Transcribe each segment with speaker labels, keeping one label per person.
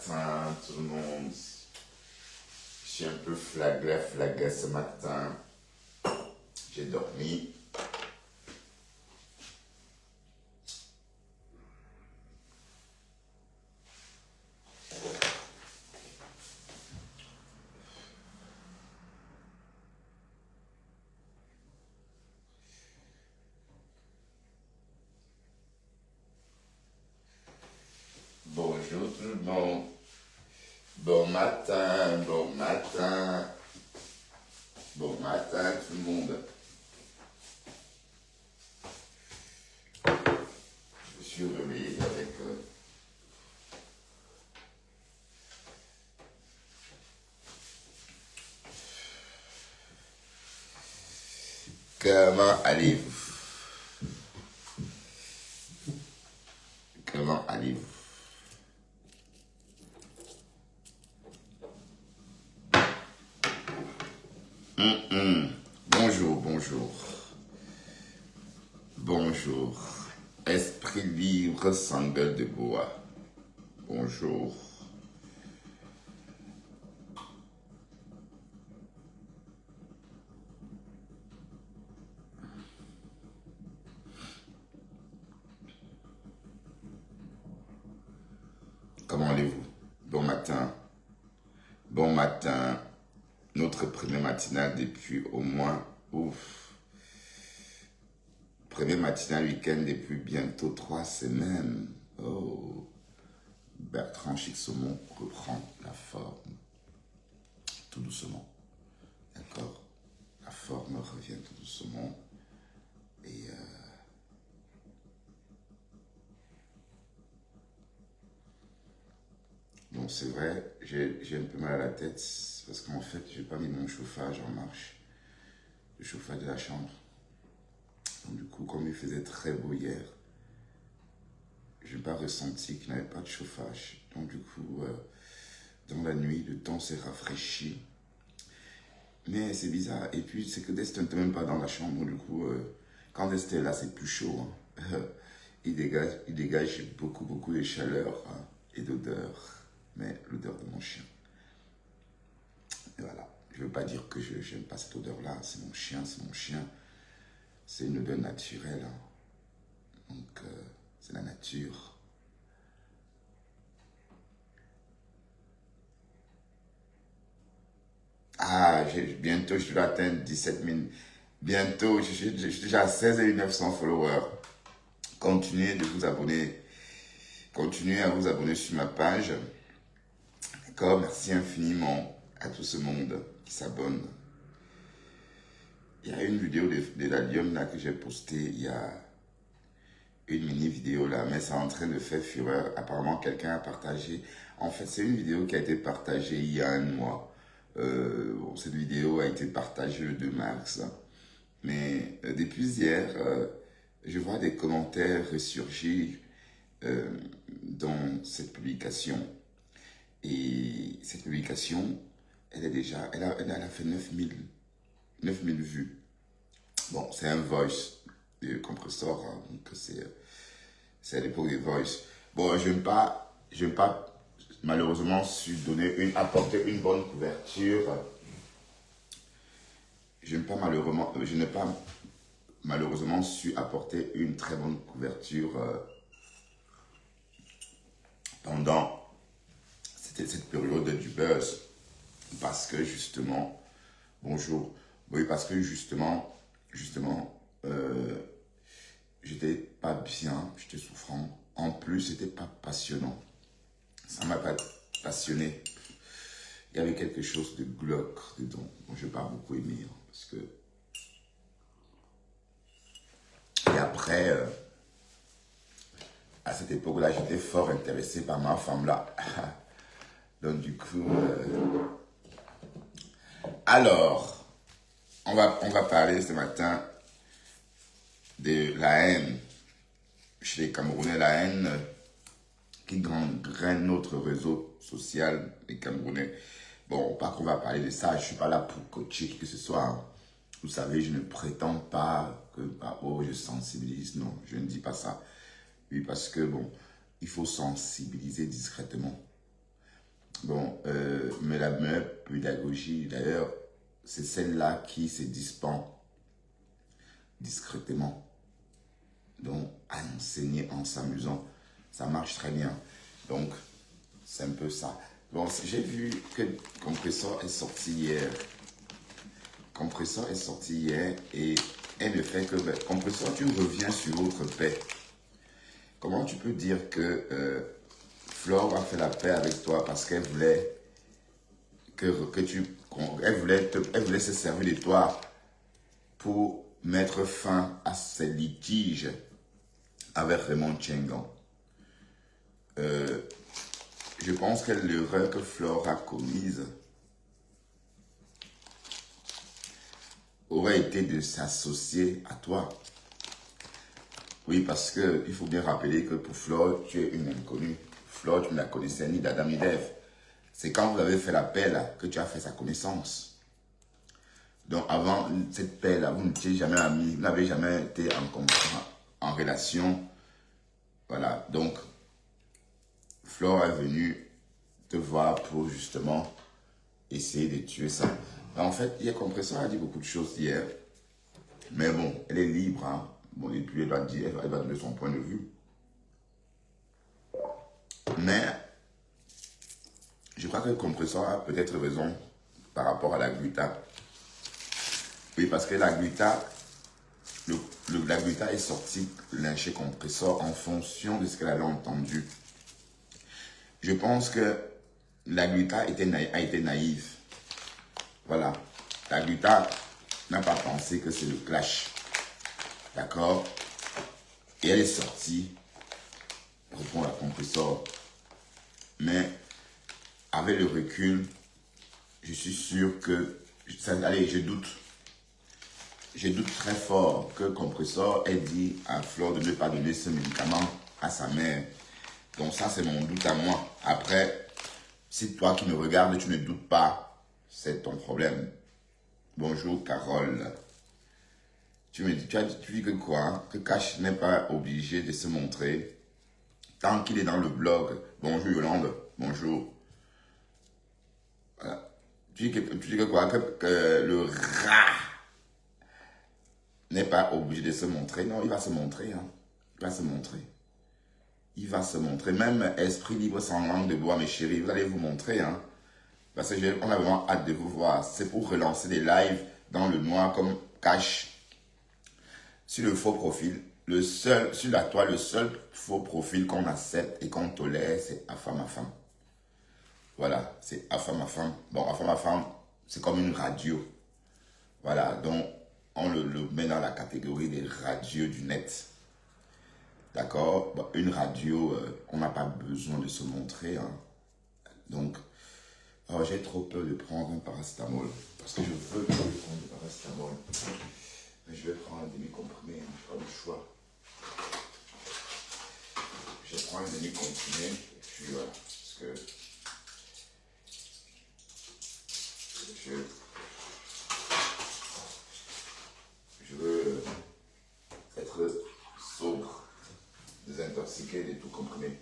Speaker 1: matin, tout le monde. Je suis un peu flagué ce matin. J'ai dormi. Bonjour tout le monde. Bon matin, bon matin. Bon matin tout le monde. Je suis réveillé avec... Comment allez-vous? Comment allez-vous? Bonjour, bonjour. Bonjour. Esprit libre sans gueule de bois. Bonjour. Comment allez-vous? Bon matin. Bon matin. Notre premier matinal depuis au moins, premier matinal week-end depuis bientôt 3 semaines. Oh, Bertrand Chic-Saumon reprend la forme, tout doucement. D'accord? La forme revient tout doucement. Et bon, c'est vrai, j'ai un peu mal à la tête parce qu'en fait, j'ai pas mis mon chauffage en marche. Le chauffage de la chambre. Donc, du coup, comme il faisait très beau hier, je n'ai pas ressenti qu'il n'y avait pas de chauffage. Donc, du coup, dans la nuit, le temps s'est rafraîchi. Mais c'est bizarre. Et puis, c'est que Dest n'était même pas dans la chambre. Du coup, quand Dest est là, c'est plus chaud. Hein. Il dégage beaucoup, beaucoup de chaleur hein, et d'odeur. Mais l'odeur de mon chien. Et voilà. Je ne veux pas dire que je n'aime pas cette odeur-là. C'est mon chien, c'est mon chien. C'est une odeur naturelle. Hein. Donc, c'est la nature. Ah, bientôt, je dois atteindre 17 000. Bientôt, je suis déjà à 16 900 followers. Continuez de vous abonner. Continuez à vous abonner sur ma page. D'accord? Merci infiniment à tout ce monde qui s'abonne. Il y a une vidéo de l'allium là que j'ai postée il y a une mini vidéo là, mais c'est en train de faire fureur. Apparemment, quelqu'un a partagé. En fait, c'est une vidéo qui a été partagée il y a un mois. Bon, cette vidéo a été partagée le 2 mars. Mais depuis hier, je vois des commentaires ressurgir dans cette publication. Et cette publication, elle est déjà, elle a fait 9000 vues. Bon, c'est un voice de compresseur, hein, donc c'est à l'époque des voice. Bon, je n'ai pas malheureusement apporter une bonne couverture. Je n'ai pas malheureusement su apporter une très bonne couverture pendant cette période du buzz. Parce que justement, bonjour, oui, parce que justement, j'étais pas bien, j'étais souffrant. En plus, c'était pas passionnant. Ça m'a pas passionné. Il y avait quelque chose de glauque dedans. Bon, je n'ai pas beaucoup aimé. Hein, parce que... Et après, à cette époque-là, j'étais fort intéressé par ma femme là. Donc du coup... Alors, on va parler ce matin de la haine. Chez les Camerounais, la haine qui gangrène notre réseau social, les Camerounais. Bon, pas qu'on va parler de ça, je ne suis pas là pour coacher qui que ce soit. Hein. Vous savez, je ne prétends pas que, je sensibilise. Non, je ne dis pas ça. Oui, parce que, bon, il faut sensibiliser discrètement. Bon, mais la meilleure pédagogie, d'ailleurs, c'est celle-là qui se dispense discrètement. Donc, à enseigner en s'amusant, ça marche très bien. Donc, c'est un peu ça. Bon, j'ai vu que Compressor est sorti hier. Compressor est sorti hier et le fait que, ben, Compressor, tu reviens sur votre paix. Comment tu peux dire que Flore a fait la paix avec toi parce qu'elle voulait elle voulait se servir de toi pour mettre fin à ses litiges avec Raymond Tchengan. Je pense que l'erreur que Flore a commise aurait été de s'associer à toi. Oui, parce qu'il faut bien rappeler que pour Flore, tu es une inconnue. Flore, tu ne la connaissais ni d'Adam ni d'Ève. C'est quand vous avez fait la paix là, que tu as fait sa connaissance. Donc avant cette paix là, vous n'étiez jamais amis, vous n'avez jamais été en relation. Voilà, donc Flore est venue te voir pour justement essayer de tuer ça. En fait, hier, Compressor a dit beaucoup de choses hier. Mais bon, elle est libre. Hein. Bon, et puis elle va donner son point de vue. Mais je crois que Compressor a peut-être raison par rapport à la Gluta. Oui, parce que la Gluta, la Gluta est sortie lyncher Compressor en fonction de ce qu'elle avait entendu. Je pense que la Gluta a été naïve. Voilà. La Gluta n'a pas pensé que c'est le clash. D'accord? Et elle est sortie, répond à Compressor. Mais avec le recul, je suis sûr que, allez, je doute. Je doute très fort que Compressor ait dit à Flore de ne pas donner ce médicament à sa mère. Donc ça, c'est mon doute à moi. Après, si toi qui me regardes, tu ne doutes pas, c'est ton problème. Bonjour Carole. Tu dis que quoi? Que Cash n'est pas obligé de se montrer tant qu'il est dans le blog. Bonjour Yolande. Bonjour. Voilà. Tu dis que quoi? Que le rat n'est pas obligé de se montrer. Non, il va se montrer. Hein. Il va se montrer. Il va se montrer. Même esprit libre sans langue de bois, mes chéris, vous allez vous montrer. Hein. Parce qu'on a vraiment hâte de vous voir. C'est pour relancer des lives dans le noir comme Cash. Sur le faux profil, sur la toile, le seul faux profil qu'on accepte et qu'on tolère, c'est Afam. Voilà, c'est Afam. Bon, Afam, c'est comme une radio. Voilà, donc on le met dans la catégorie des radios du net. D'accord? Bon, une radio, on n'a pas besoin de se montrer. Hein. Donc, j'ai trop peur de prendre un paracétamol. Parce que je veux prendre du paracétamol. Mais je vais prendre un demi-comprimé, je n'ai pas le choix. Je prends un demi-comprimé et puis voilà. Parce que je veux être sobre, désintoxiqué de tout comprimé.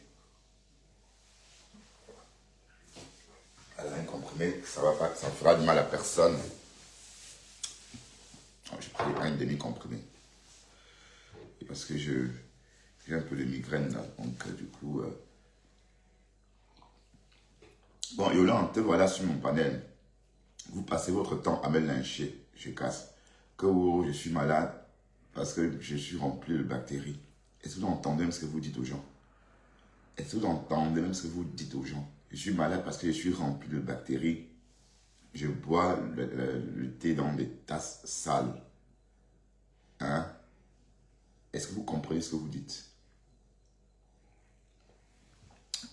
Speaker 1: Alors un comprimé, ça va pas, ça fera du mal à personne. J'ai pris un demi-comprimé. Parce que j'ai un peu de migraine là. Donc du coup... Bon, Yolande, te voilà sur mon panel. Vous passez votre temps à me lyncher. Je casse. Que je suis malade parce que je suis rempli de bactéries. Est-ce que vous entendez même ce que vous dites aux gens? Est-ce que vous entendez même ce que vous dites aux gens? Je suis malade parce que je suis rempli de bactéries. Je bois le thé dans des tasses sales. Hein? Est-ce que vous comprenez ce que vous dites?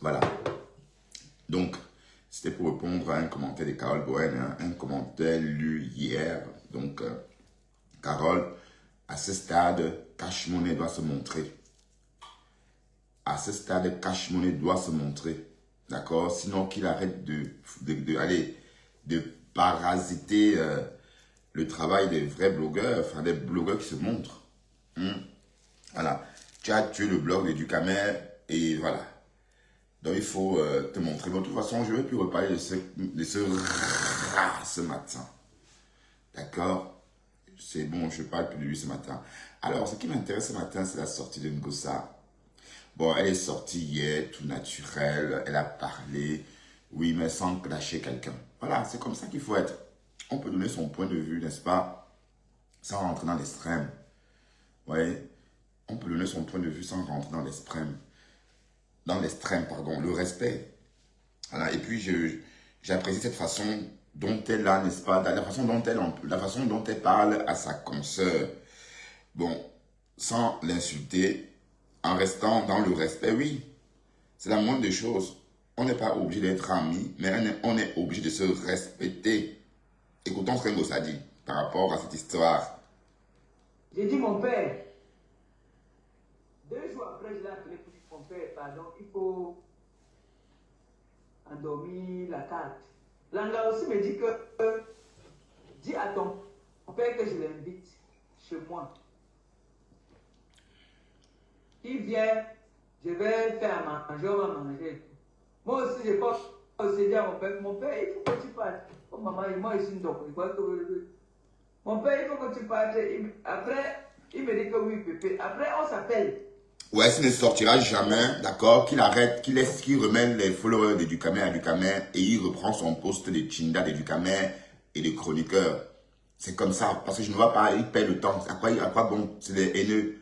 Speaker 1: Voilà. Donc, c'était pour répondre à un commentaire de Carole Bohen, hein, un commentaire lu hier. Donc, Carole, à ce stade, Cash Money doit se montrer. À ce stade, Cash Money doit se montrer. D'accord? Sinon, qu'il arrête de parasiter le travail des vrais blogueurs, enfin des blogueurs qui se montrent. Voilà. Tu as tué le blog de Ducamer et voilà. Donc, il faut te montrer. Mais de toute façon, je ne vais plus reparler de ce rat ce matin. D'accord? C'est bon, je ne parle plus de lui ce matin. Alors, ce qui m'intéresse ce matin, c'est la sortie de Ngosa. Bon, elle est sortie hier, tout naturel. Elle a parlé. Oui, mais sans clasher quelqu'un. Voilà, c'est comme ça qu'il faut être. On peut donner son point de vue, n'est-ce pas? Sans rentrer dans l'extrême. Oui, on peut donner son point de vue sans rentrer dans l'extrême. Dans l'extrême, pardon, le respect. Voilà, et puis j'apprécie cette façon dont elle a, n'est-ce pas, la façon dont elle parle à sa consoeur. Bon, sans l'insulter, en restant dans le respect, oui, c'est la moindre des choses. On n'est pas obligé d'être amis, mais on est obligé de se respecter. Écoutons ce que Ngosa dit par rapport à cette histoire.
Speaker 2: J'ai dit mon père. 2 jours après, je l'ai appelé pour dire mon père, pardon, il faut endormir la carte. Langa aussi me dit que dis à ton père que je l'invite chez moi. Il vient, je vais faire à manger, on va manger. Moi aussi, je peux aussi dire à mon père, il faut que tu partes. Oh maman, moi je suis une docteur. Mon père, il faut que tu partes. Après, il me dit que oui, pépé. Après, on s'appelle.
Speaker 1: Ouais, s'il ne sortira jamais, d'accord, qu'il arrête, qu'il remène les followers de Ducamer à Ducamer et il reprend son poste de Chinda de Ducamer et de chroniqueur. C'est comme ça, parce que je ne vois pas, il perd le temps. À quoi bon, c'est des haineux.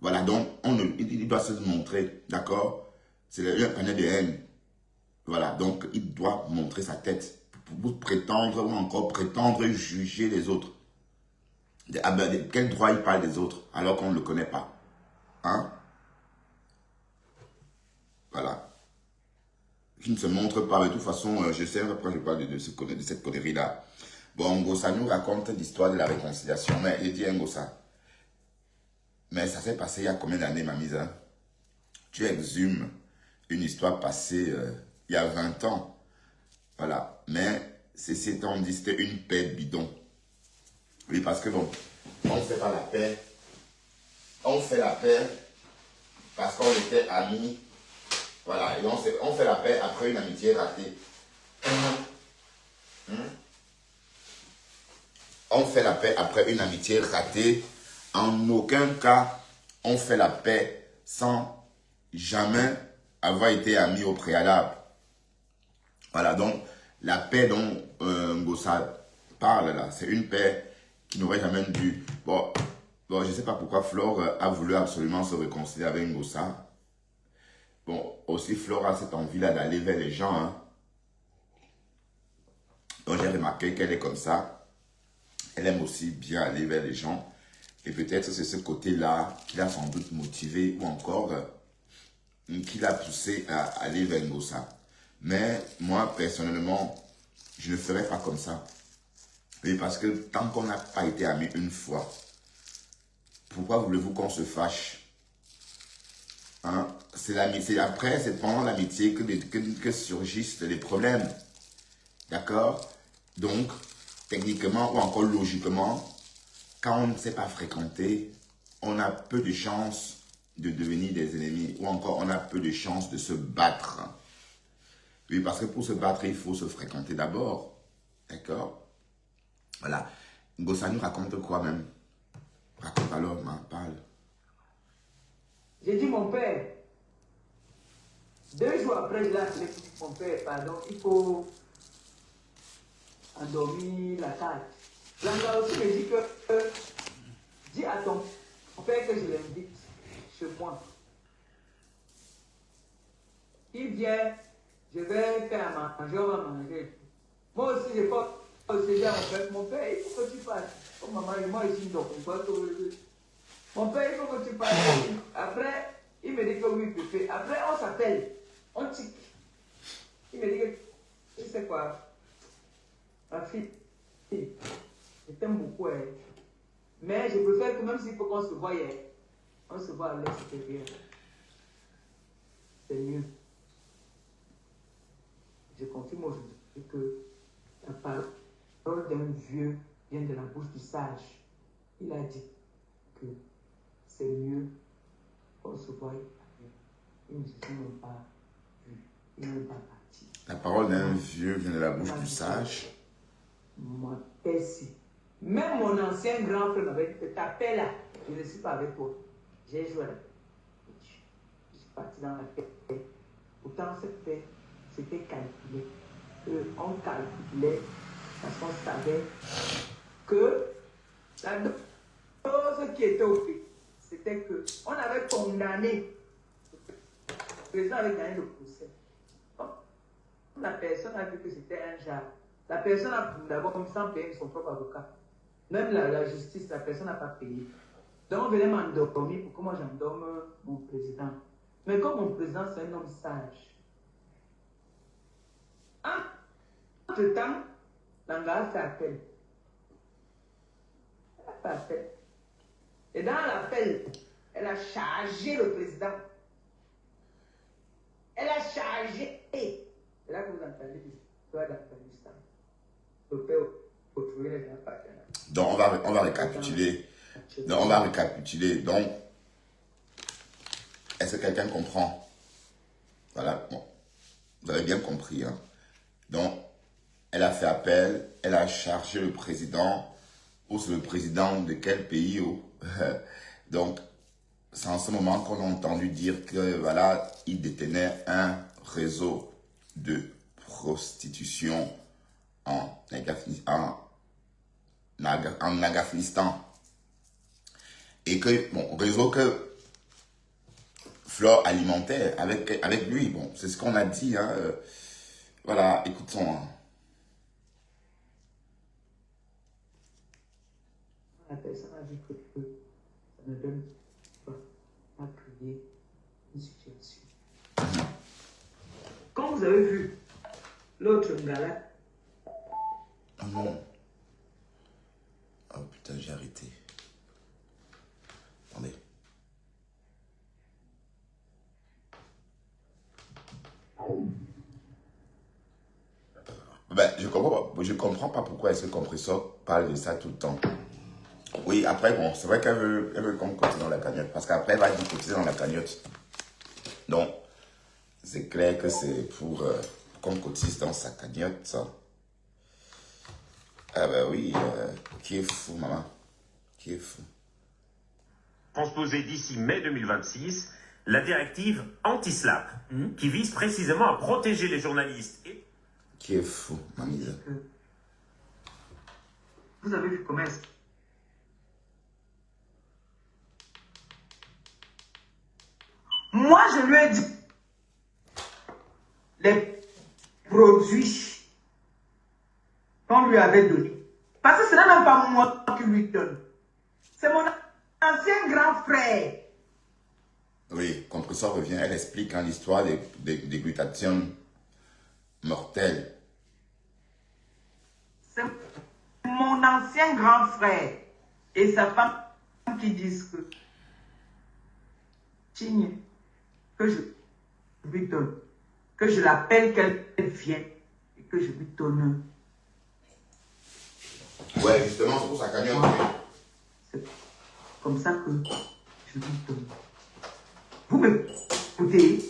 Speaker 1: Voilà, donc il doit se montrer, d'accord? C'est un panel de haine. Voilà, donc il doit montrer sa tête pour prétendre ou encore prétendre juger les autres. De quel droit il parle des autres alors qu'on ne le connaît pas? Hein? Voilà. Qui ne se montre pas. De toute façon, je sais pourquoi je parle de cette connerie-là. Bon, Ngosa nous raconte l'histoire de la réconciliation. Mais il dit Ngosa. Mais ça s'est passé il y a combien d'années, ma mise? Hein? Tu exhumes une histoire passée il y a 20 ans. Voilà. Mais c'est on dit c'était une paix bidon. Oui, parce que bon, on ne fait pas la paix. On fait la paix parce qu'on était amis. Voilà, et on fait la paix après une amitié ratée. On fait la paix après une amitié ratée. En aucun cas, on fait la paix sans jamais avoir été amis au préalable. Voilà, donc la paix dont Ngosa parle là, c'est une paix qui n'aurait jamais dû. Bon, je ne sais pas pourquoi Flore a voulu absolument se réconcilier avec Ngosa. Bon, aussi Flore a cette envie-là d'aller vers les gens. Hein. Donc j'ai remarqué qu'elle est comme ça. Elle aime aussi bien aller vers les gens. Et peut-être c'est ce côté-là qui l'a sans doute motivé ou encore qui l'a poussé à aller vers Ngosa. Mais moi, personnellement, je ne ferais pas comme ça. Oui, parce que tant qu'on n'a pas été amis une fois, pourquoi voulez-vous qu'on se fâche? Hein? C'est l'amitié. Après, c'est pendant l'amitié que surgissent les problèmes. D'accord? Donc, techniquement ou encore logiquement, quand on ne s'est pas fréquenté, on a peu de chances de devenir des ennemis ou encore on a peu de chances de se battre. Oui, parce que pour se battre, il faut se fréquenter d'abord. D'accord? Voilà. Ngosa nous raconte quoi même? Raconte alors, parle.
Speaker 2: J'ai dit mon père. 2 jours après, je l'ai appelé pour dire mon père, pardon, il faut endormir la carte. Langa aussi me dit que dis à ton père que je l'invite chez moi. Il vient, je vais faire à manger, on va manger. Moi aussi, je peux aussi dire à mon père, il faut que tu partes. Oh maman, moi ici, donc, mon père, il faut que tu partes. Après, il me dit que oui, pépé. Après, on s'appelle, on tique. Il me dit que, tu sais quoi, ma fille, je t'aime beaucoup, hein. Mais je préfère que même s'il faut qu'on se voie, on se voit à l'extérieur. C'est mieux. Je confirme aujourd'hui que la parole d'un vieux vient de la bouche du sage. Il a dit que c'est mieux qu'on se voie avec. Ils ne se sont même pas vus. Il n'est pas parti.
Speaker 1: La parole d'un vieux vient de la bouche du sage.
Speaker 2: Moi, merci. Même mon ancien grand frère m'avait dit que ta paix là, je ne suis pas avec toi. J'ai joué à la paix. Je suis parti dans la paix. Pourtant, cette paix, c'était calculé. On calculait parce qu'on savait que la chose qui était au fait, c'était qu'on avait condamné. Le président avait gagné le procès. La personne a vu que c'était un genre. La personne a d'abord comme sans payer son propre avocat. Même la justice, la personne n'a pas payé. Donc on venait m'endormir pour que moi j'endorme mon président. Mais comme mon président c'est un homme sage. Entre-temps, Langa a fait appel. Elle a fait appel. Et dans l'appel, elle a chargé le président. Elle a chargé. C'est là que vous entendez l'histoire d'Afghanistan. Le père retrouver les appartenants.
Speaker 1: Donc, on va récapituler. Donc, on va récapituler. Donc, est-ce que quelqu'un comprend? Voilà, bon. Vous avez bien compris. Hein? Donc, elle a fait appel, elle a chargé le président, ou c'est le président de quel pays? Donc, c'est en ce moment qu'on a entendu dire que, voilà, il détenait un réseau de prostitution en Afghanistan. Et que, bon, réseau que Flore alimentait avec lui. Bon, c'est ce qu'on a dit. Hein. Voilà, écoutons. Hein.
Speaker 2: La personne a dit que ça ne donne pas à créer une situation. Quand vous avez vu l'autre Ngala.
Speaker 1: Oh non. Oh putain, j'ai arrêté. Attendez. Ben, je comprends pas pourquoi est-ce que Compressor parle de ça tout le temps. Oui, après, bon, c'est vrai qu'elle veut qu'on cotise dans la cagnotte. Parce qu'après, elle va dire cotiser dans la cagnotte. Donc, c'est clair que c'est pour qu'on cotise dans sa cagnotte, ça. Ah ben oui, qui est fou, maman? Qui est fou?
Speaker 3: Transposer d'ici mai 2026 la directive anti-slap, qui vise précisément à protéger les journalistes.
Speaker 1: Qui est fou, mamie?
Speaker 2: Vous avez vu comment est-ce? Moi, je lui ai dit les produits qu'on lui avait donnés. Parce que ce n'est même pas moi qui lui donne. C'est mon ancien grand frère.
Speaker 1: Oui, Compressor revient, elle explique hein, l'histoire des glutations mortelles.
Speaker 2: C'est mon ancien grand frère et sa femme qui disent que Chigne, que je lui donne, que je l'appelle qu'elle vienne et que je lui donne.
Speaker 1: Ouais, justement, c'est pour sa cagnotte.
Speaker 2: C'est comme ça que je lui donne. Vous m'écoutez?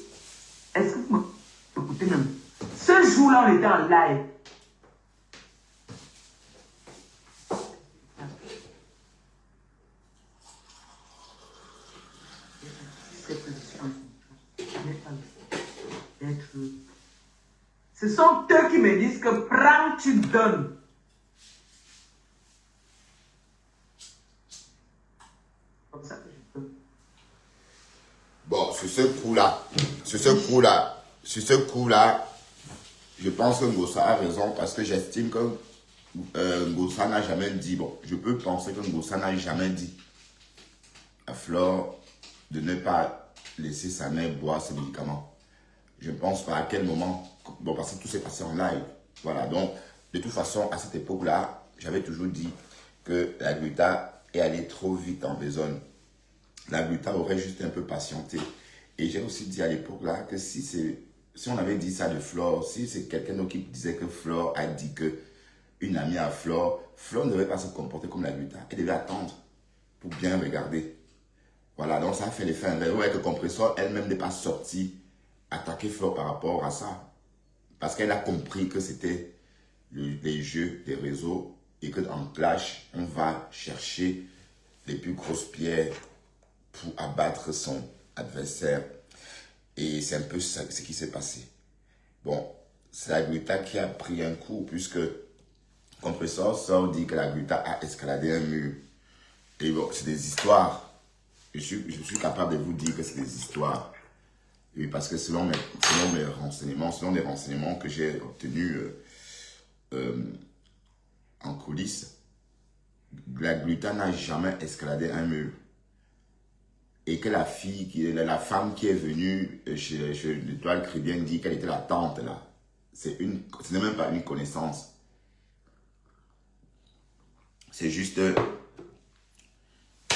Speaker 2: Est-ce que vous m'écoutez même? Ce jour-là, on était en live. Ce sont eux qui me disent que prends, tu donnes. Comme ça que je donne.
Speaker 1: Bon, sur ce coup-là, je pense que Ngossa a raison parce que j'estime que Ngossa n'a jamais dit, bon, je peux penser que Ngossa n'a jamais dit à Flore de ne pas laisser sa mère boire ses médicaments. Je ne pense pas à quel moment, bon, parce que tout s'est passé en live. Voilà, donc, de toute façon, à cette époque-là, j'avais toujours dit que la gluta est allée trop vite en besogne. La gluta aurait juste un peu patienté. Et j'ai aussi dit à l'époque-là que si on avait dit ça de Flore, si c'est quelqu'un d'autre qui disait que Flore a dit que une amie à Flore ne devait pas se comporter comme la gluta. Elle devait attendre pour bien regarder. Voilà, donc ça a fait l'effet inverse. Ouais, que Compressor elle-même n'est pas sortie attaqué Flore par rapport à ça. Parce qu'elle a compris que c'était les jeux des réseaux et qu'en clash, on va chercher les plus grosses pierres pour abattre son adversaire. Et c'est un peu ça, ce qui s'est passé. Bon, c'est la Gluta qui a pris un coup puisque Compressor dit que la Gluta a escaladé un mur. Et bon, c'est des histoires. Je suis capable de vous dire que c'est des histoires. Et parce que selon mes renseignements, selon les renseignements que j'ai obtenus en coulisses, la Gluta n'a jamais escaladé un mur. Et que la femme qui est venue chez l'Étoile Chrétienne dit qu'elle était la tante là. Ce n'est même pas une connaissance. C'est juste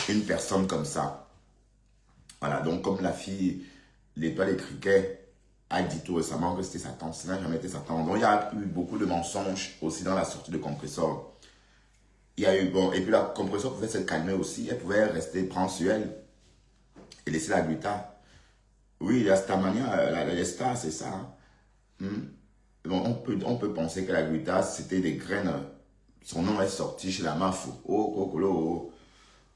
Speaker 1: une personne comme ça. Voilà, donc comme la fille, l'Étoile des Criquets a dit tout récemment que c'était sa tante, ça n'a jamais été sa tante. Donc il y a eu beaucoup de mensonges aussi dans la sortie de Compressor. Il y a eu, bon, et puis la Compressor pouvait se calmer aussi, elle pouvait rester prendre sur elle et laisser la Gluta. Oui, la Starmania, la Star, c'est ça. Hein. Bon, on peut penser que la Gluta, c'était des graines. Son nom est sorti chez la Mafou.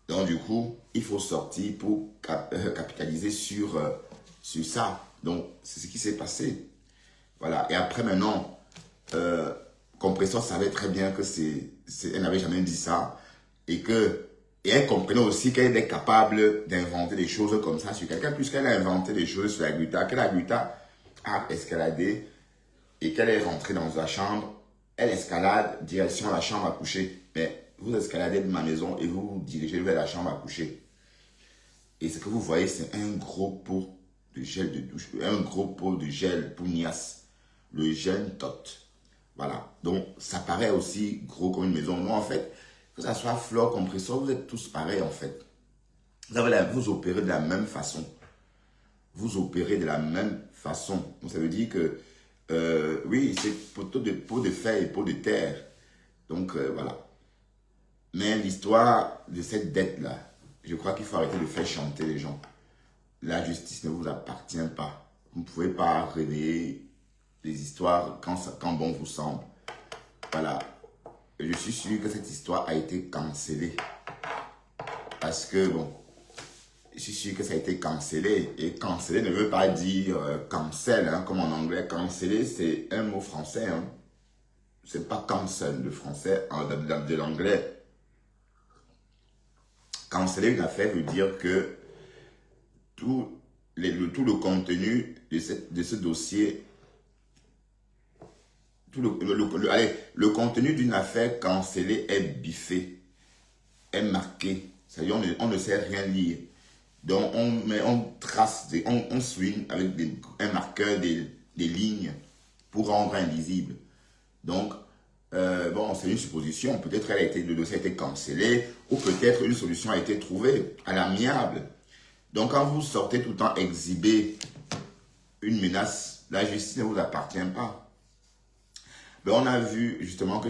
Speaker 1: Donc du coup, il faut sortir pour capitaliser sur ça. Donc, c'est ce qui s'est passé. Voilà. Et après, maintenant, Compressor savait très bien que elle n'avait jamais dit ça. Et elle comprenait aussi qu'elle est capable d'inventer des choses comme ça sur quelqu'un, puisqu'elle a inventé des choses sur la Gluta, que la Gluta a escaladé et qu'elle est rentrée dans la chambre. Elle escalade direction la chambre à coucher. Mais vous escaladez de ma maison et vous vous dirigez vers la chambre à coucher. Et ce que vous voyez, c'est un gros pot de gel de douche, un gros pot de gel pour Nias, le gel Tot. Voilà. Donc, ça paraît aussi gros comme une maison. Moi, en fait, que ça soit Flore, Compressor, vous êtes tous pareils, en fait. Vous opérez de la même façon. Vous opérez de la même façon. Donc, ça veut dire que, oui, c'est pot de fer et pot de terre. Donc, voilà. Mais l'histoire de cette dette-là, je crois qu'il faut arrêter de faire chanter les gens. La justice ne vous appartient pas. Vous ne pouvez pas réveiller les histoires quand bon vous semble. Voilà. Je suis sûr que cette histoire a été cancellée. Parce que, bon, je suis sûr que ça a été cancellé. Et canceller ne veut pas dire cancel, hein, comme en anglais. Canceller, c'est un mot français. Hein. C'est pas cancel de français, de l'anglais. Canceller une affaire veut dire que tout le contenu de ce dossier, le contenu d'une affaire cancellée est biffé, est marqué. C'est-à-dire on ne sait rien lire. Donc on trace, on swing avec un marqueur des lignes pour rendre invisible. Donc, bon, c'est une supposition. Peut-être le dossier a été cancellé ou peut-être une solution a été trouvée à l'amiable. Donc, quand vous sortez tout le temps exhiber une menace, la justice ne vous appartient pas. Mais on a vu justement que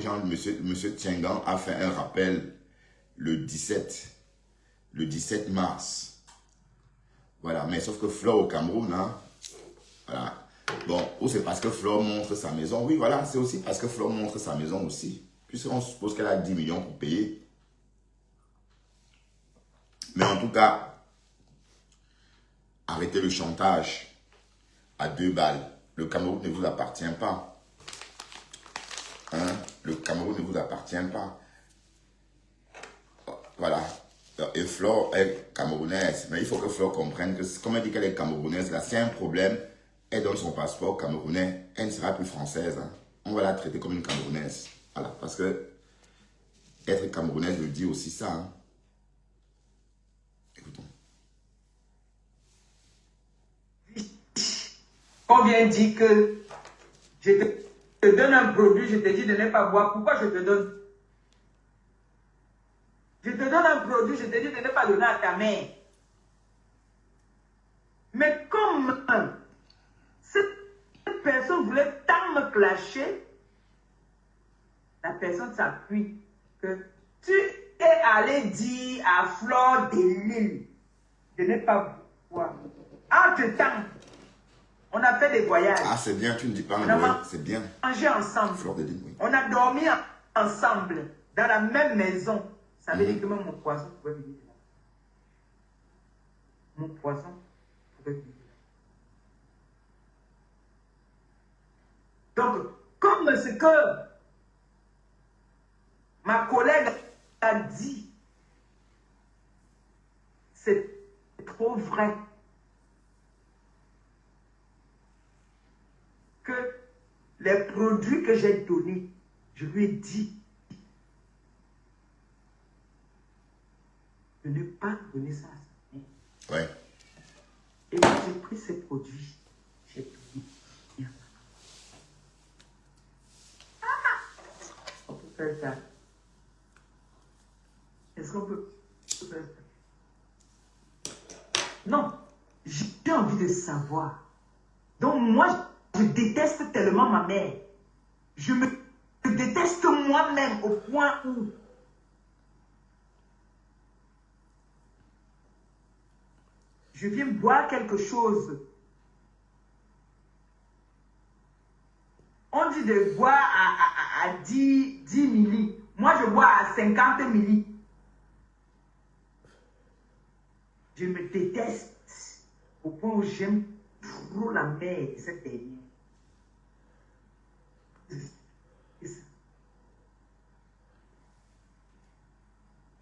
Speaker 1: monsieur Tiengan a fait un rappel le 17 mars. Voilà, mais sauf que Flore au Cameroun, hein, voilà. Bon, ou c'est parce que Flore montre sa maison. Oui, voilà, c'est aussi parce que Flore montre sa maison aussi. Puisqu'on suppose qu'elle a 10 millions pour payer. Mais en tout cas, arrêtez le chantage à 2 balles. Le Cameroun ne vous appartient pas. Hein? Le Cameroun ne vous appartient pas. Voilà. Et Flore est camerounaise. Mais il faut que Flore comprenne que, comme elle dit qu'elle est camerounaise, là, c'est un problème. Elle donne son passeport camerounais, elle ne sera plus française. Hein. On va la traiter comme une camerounaise. Voilà, parce que être camerounaise veut dire aussi ça. Hein. Écoutons.
Speaker 2: On vient dire que je te donne un produit, je te dis de ne pas boire. Pourquoi je te donne? Je te donne un produit, je te dis de ne pas donner à ta mère. Mais comme cette personne voulait tant me clasher, la personne s'appuie que tu es allé dire à Flore de Lille de ne pas boire. Entre-temps, On a fait des voyages.
Speaker 1: Ah, c'est bien, tu ne dis pas
Speaker 2: On a
Speaker 1: anglais, c'est bien.
Speaker 2: mangé ensemble.
Speaker 1: Fleur de Lys, oui.
Speaker 2: On a dormi ensemble dans la même maison. Ça veut dire que même mon poisson pouvait venir là. Mon poisson pouvait venir là. Donc, comme ce que ma collègue a dit, c'est trop vrai que les produits que j'ai donnés, je lui ai dit de ne pas donner ça à sa mère.
Speaker 1: Ouais.
Speaker 2: Et moi, j'ai pris ces produits, j'ai donné. On peut faire ça. Est-ce qu'on peut faire ça? Non, j'ai envie de savoir. Donc moi, je déteste tellement ma mère. Je me déteste moi-même au point où je viens boire quelque chose. On dit de boire à 10 milli. Moi, je bois à 50 milli. Je me déteste au point où j'aime trop la mère de cette dernière.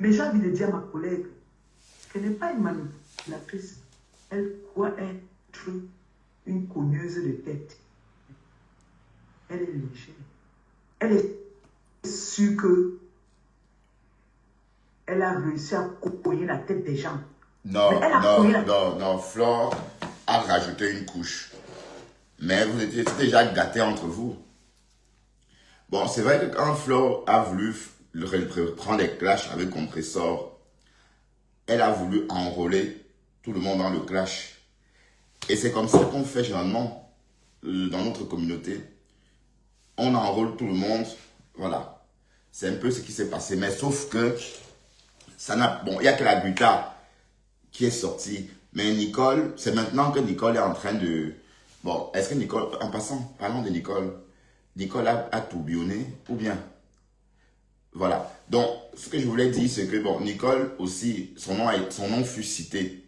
Speaker 2: Mais j'ai envie de dire à ma collègue qu'elle n'est pas une manipulatrice. Elle croit être une cogneuse de tête. Elle est légère. Elle est sûre que elle a réussi à cogner la tête des gens.
Speaker 1: Non,
Speaker 2: Mais
Speaker 1: non, Flore a rajouté une couche. Mais vous étiez déjà gâtés entre vous. Bon, c'est vrai que quand Flore a voulu prendre les clashs avec Compressor, elle a voulu enrôler tout le monde dans le clash. Et c'est comme ça qu'on fait généralement dans notre communauté. On enrôle tout le monde, voilà. C'est un peu ce qui s'est passé. Mais sauf que, ça n'a... Bon, il n'y a que la Guta qui est sortie. Mais Nicole, c'est maintenant que Nicole est en train de... Bon, est-ce que Nicole... En passant, parlons de Nicole. Nicole a tourbillonné ou bien? Voilà. Donc, ce que je voulais dire, c'est que, bon, Nicole aussi, son nom fut cité.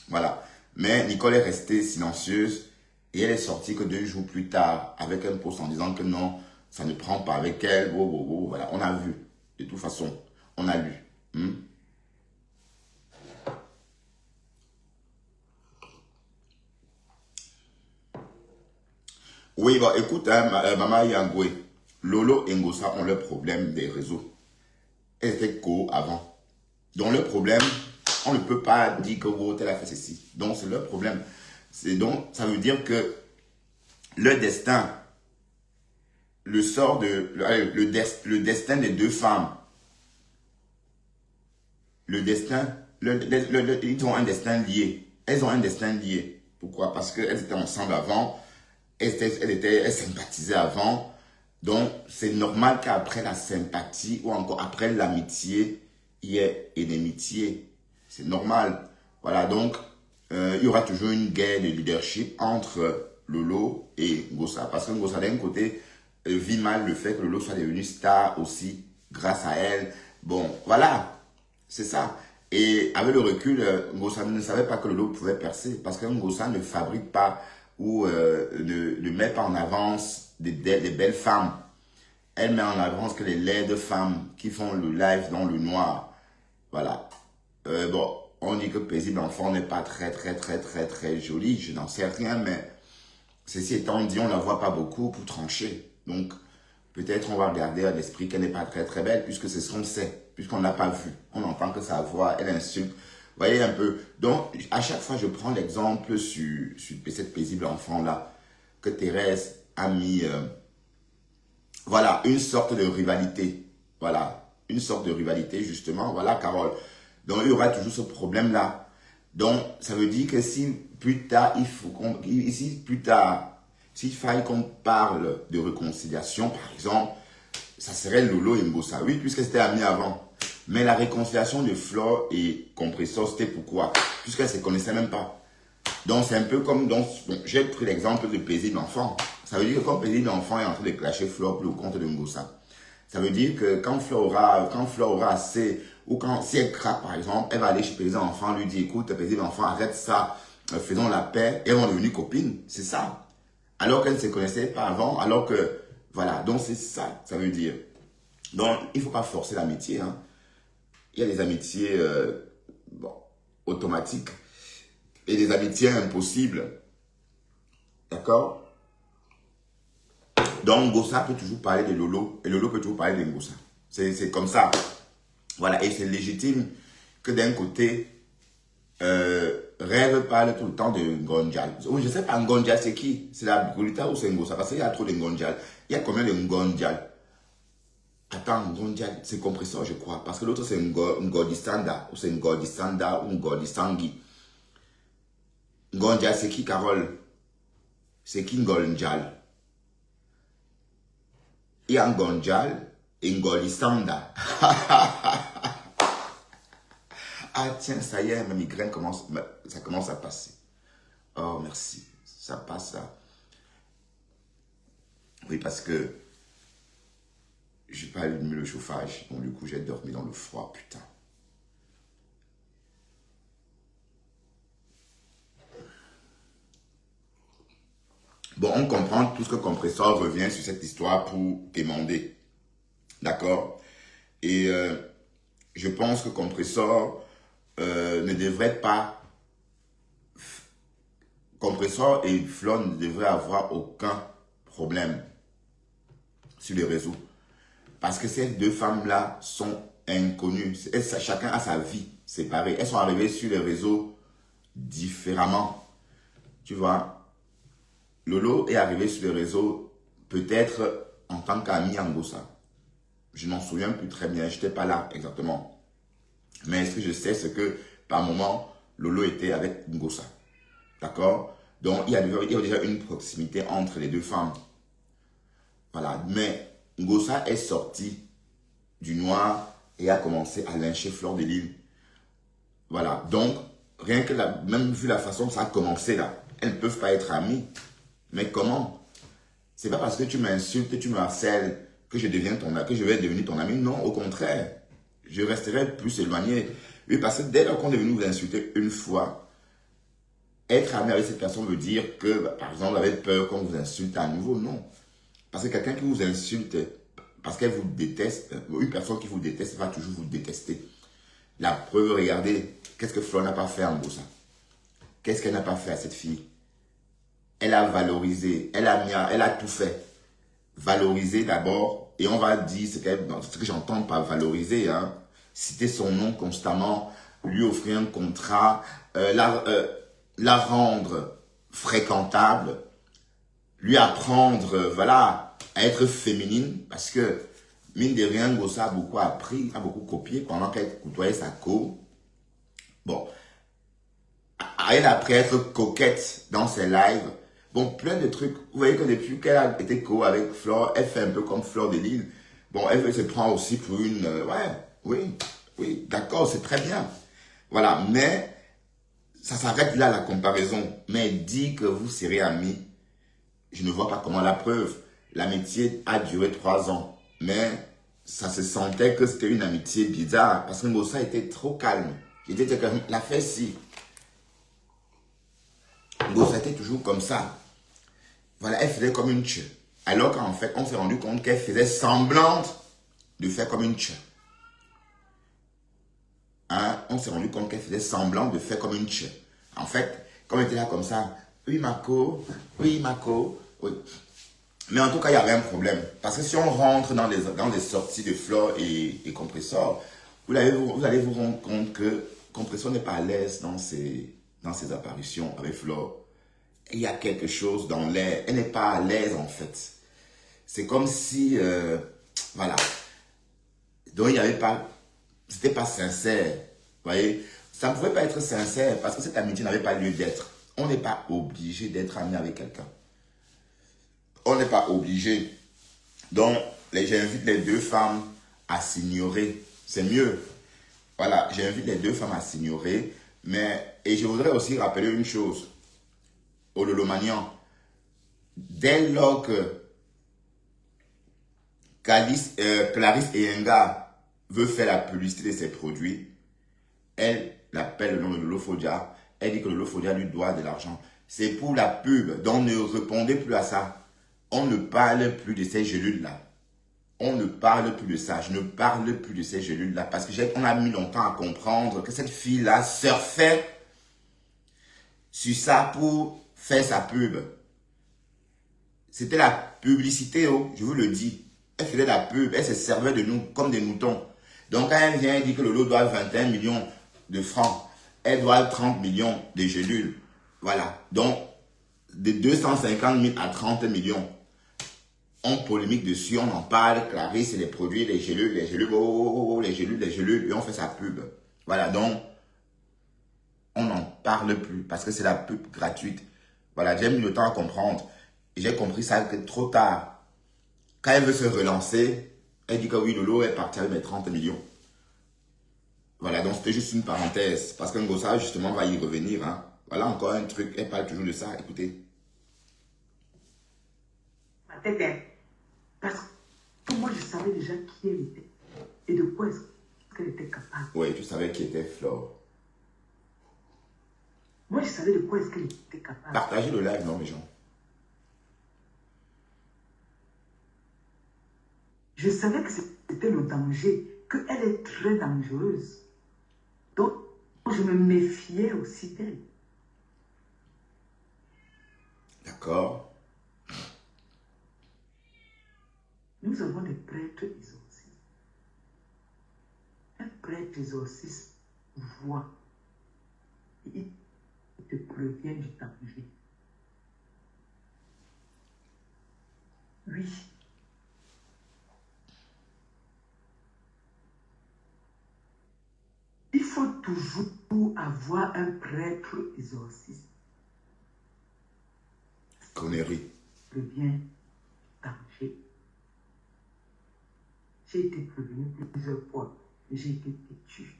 Speaker 1: Voilà. Mais Nicole est restée silencieuse et elle est sortie que 2 jours plus tard avec un post en disant que non, ça ne prend pas avec elle. Voilà. On a vu. De toute façon, on a lu. Oui, bon, écoute, hein, Maman Yangwe, Lolo et Ngosa ont le problème des réseaux. Elles étaient co avant. Donc, le problème, on ne peut pas dire que oh, tel a fait ceci. Donc, c'est leur problème. Donc, ça veut dire que le destin, le sort de, le destin des 2 femmes, le destin, ils ont un destin lié. Elles ont un destin lié. Pourquoi? Parce qu'elles étaient ensemble avant. Elles sympathisaient avant. Donc, c'est normal qu'après la sympathie ou encore après l'amitié, il y ait une inimitié. C'est normal. Voilà, donc, il y aura toujours une guerre de leadership entre Lolo et Ngosa. Parce que Ngosa, d'un côté, vit mal le fait que Lolo soit devenu star aussi grâce à elle. Bon, voilà, c'est ça. Et avec le recul, Ngosa ne savait pas que Lolo pouvait percer. Parce que Ngosa ne fabrique pas ou ne met pas en avance des belles femmes. Elle met en avance que les laides femmes qui font le live dans le noir. Voilà. Bon, on dit que Paisible Enfant n'est pas très jolie. Je n'en sais rien, mais ceci étant dit, on ne la voit pas beaucoup pour trancher. Donc, peut-être on va regarder à l'esprit qu'elle n'est pas très belle, puisque c'est ce qu'on sait, puisqu'on ne l'a pas vue. On entend que sa voix, elle insulte. Vous voyez un peu. Donc, à chaque fois, je prends l'exemple sur cette Paisible Enfant-là, que Thérèse a mis, voilà, une sorte de rivalité. Voilà, une sorte de rivalité, justement. Voilà, Carole. Donc, il y aura toujours ce problème-là. Donc, ça veut dire que si plus tard, s'il faille qu'on parle de réconciliation, par exemple, ça serait Lolo et Ngosa. Oui, puisque c'était amis avant. Mais la réconciliation de Flore et Compressor, c'était pourquoi? Puisqu'elles ne se connaissaient même pas. Donc, c'est un peu comme, donc, bon, j'ai pris l'exemple de Paisible Enfant. Ça veut dire que quand Paisible Enfant est en train de clasher Flore pour le compte de Ngossa, ça veut dire que quand Flore aura assez, ou quand, si elle craque, par exemple, elle va aller chez Paisible Enfant, lui dire, écoute, Paisible Enfant, arrête ça, faisons la paix, et elles vont devenir copines. C'est ça. Alors qu'elles ne se connaissaient pas avant, alors que, voilà. Donc, c'est ça, ça veut dire. Donc, il ne faut pas forcer l'amitié, hein. Il y a des amitiés, bon, automatiques. Et des amitiés impossibles. D'accord? Donc, Ngossa peut toujours parler de Lolo. Et Lolo peut toujours parler de Ngossa. C'est comme ça. Voilà. Et c'est légitime que d'un côté, Rêve parle tout le temps de Ngonjal. Oui, je ne sais pas, Ngonjal, c'est qui? C'est la Brulita ou c'est Ngossa? Parce qu'il y a trop de Ngonjal. Il y a combien de Ngonjal? Attends, Ngonjal, c'est compresseur, je crois. Parce que l'autre, c'est Ngodisanda. Ou c'est Ngodisanda ou Ngodisangi. Ngonjal, c'est qui, Carole? C'est qui Ngonjal? Il y a Ngonjal et Ngolisanda. Ah tiens, ça y est, ma migraine ça commence à passer. Oh, merci. Ça passe, ça. Oui, parce que j'ai pas allumé le chauffage. Donc, du coup, j'ai dormi dans le froid, putain. Bon, on comprend tout ce que Compressor revient sur cette histoire pour demander. D'accord? Et je pense que Compressor ne devrait pas... Compressor et Flore ne devraient avoir aucun problème sur les réseaux. Parce que ces deux femmes-là sont inconnues. Chacun a sa vie séparée. Elles sont arrivées sur les réseaux différemment. Tu vois? Lolo est arrivé sur les réseaux peut-être en tant qu'ami en Ngossa. Je m'en souviens plus très bien, je n'étais pas là exactement. Mais ce que je sais, c'est que par moment, Lolo était avec Ngossa. D'accord? Donc, il y a déjà une proximité entre les deux femmes. Voilà. Mais Ngossa est sorti du noir et a commencé à lyncher Flore de Lys. Voilà. Donc, rien que même vu la façon que ça a commencé là, elles ne peuvent pas être amies. Mais comment? C'est pas parce que tu m'insultes, tu me harcèles, que je vais devenir ton ami. Non, au contraire. Je resterai plus éloigné. Oui, parce que dès lors qu'on est venu vous insulter une fois, être ami avec cette personne veut dire que, par exemple, vous avez peur qu'on vous insulte à nouveau. Non. Parce que quelqu'un qui vous insulte, parce qu'elle vous déteste, une personne qui vous déteste va toujours vous détester. La preuve, regardez, qu'est-ce que Flore n'a pas fait en Ngossa? Qu'est-ce qu'elle n'a pas fait à cette fille? Elle a valorisé, elle a tout fait. Valoriser d'abord, et on va dire ce que j'entends par valoriser, hein. Citer son nom constamment, lui offrir un contrat, la rendre fréquentable, lui apprendre, voilà, à être féminine, parce que, mine de rien, Ngossa a beaucoup appris, a beaucoup copié pendant qu'elle côtoyait sa co. Bon, elle a appris à être coquette dans ses lives. Bon, plein de trucs. Vous voyez que depuis qu'elle a été co avec Flore, elle fait un peu comme Flore de Lys. Bon, elle se prend aussi pour une... oui, d'accord, c'est très bien. Voilà, mais ça s'arrête là, la comparaison. Mais elle dit que vous serez amis. Je ne vois pas comment la preuve. L'amitié a duré 3 ans. Mais ça se sentait que c'était une amitié bizarre. Parce que Ngossa était trop calme. Il était comme la fait si. Ngossa était toujours comme ça. Voilà, elle faisait comme une tche. Alors qu'en fait, on s'est rendu compte qu'elle faisait semblante de faire comme une tche. Hein? On s'est rendu compte qu'elle faisait semblant de faire comme une tche. En fait, comme elle était là comme ça, oui Mako, oui. Mais en tout cas, il y avait un problème. Parce que si on rentre dans les sorties de Flore et Compressor, vous allez vous rendre compte que Compressor n'est pas à l'aise dans ses apparitions avec Flore. Il y a quelque chose dans l'air. Elle n'est pas à l'aise en fait. C'est comme si, voilà. Donc il n'y avait pas, c'était pas sincère. Vous voyez, ça ne pouvait pas être sincère parce que cette amitié n'avait pas lieu d'être. On n'est pas obligé d'être ami avec quelqu'un. On n'est pas obligé. Donc, j'invite les deux femmes à s'ignorer. C'est mieux. Voilà, j'invite les deux femmes à s'ignorer. Et je voudrais aussi rappeler une chose. au Lolomanian. Dès lors que Clarisse Eyenga veut faire la publicité de ses produits, elle l'appelle le nom de Lolo Fodia. Elle dit que Lolo Fodia lui doit de l'argent. C'est pour la pub. Donc ne répondez plus à ça. On ne parle plus de ces gélules-là. On ne parle plus de ça. Je ne parle plus de ces gélules-là. Parce qu'on a mis longtemps à comprendre que cette fille-là surfait sur ça pour faire sa pub. C'était la publicité, oh, je vous le dis. Elle faisait la pub. Elle se servait de nous comme des moutons. Donc quand elle vient, elle dit que Lolo doit 21 millions de francs. Elle doit 30 millions de gélules. Voilà. Donc, de 250 000 à 30 millions. On polémique dessus, on en parle. Clarisse, c'est les produits, les gélules, les gélules, et on fait sa pub. Voilà, donc, on n'en parle plus parce que c'est la pub gratuite. Voilà, j'ai mis le temps à comprendre. Et j'ai compris ça que trop tard. Quand elle veut se relancer, elle dit que oui, Lolo est parti avec mes 30 millions. Voilà, donc c'était juste une parenthèse. Parce que Ngossa, justement, va y revenir. Hein. Voilà encore un truc. Elle parle toujours de ça. Écoutez.
Speaker 2: Ma tête, hein. Parce que moi, je savais déjà qui elle était. Et de quoi est-ce qu'elle était capable.
Speaker 1: Oui, tu savais qui était Flore.
Speaker 2: Moi, je savais de quoi est-ce qu'elle était capable.
Speaker 1: Partagez le live, non, mes gens.
Speaker 2: Je savais que c'était le danger, qu'elle est très dangereuse. Donc, je me méfiais aussi d'elle.
Speaker 1: D'accord.
Speaker 2: Nous avons des prêtres exorcistes. Un prêtre exorciste voit. Il te prévient du danger. Oui. Il faut toujours avoir un prêtre exorciste.
Speaker 1: Connerie.
Speaker 2: Prévient danger. J'ai été prévenu plusieurs fois. J'ai été têtu.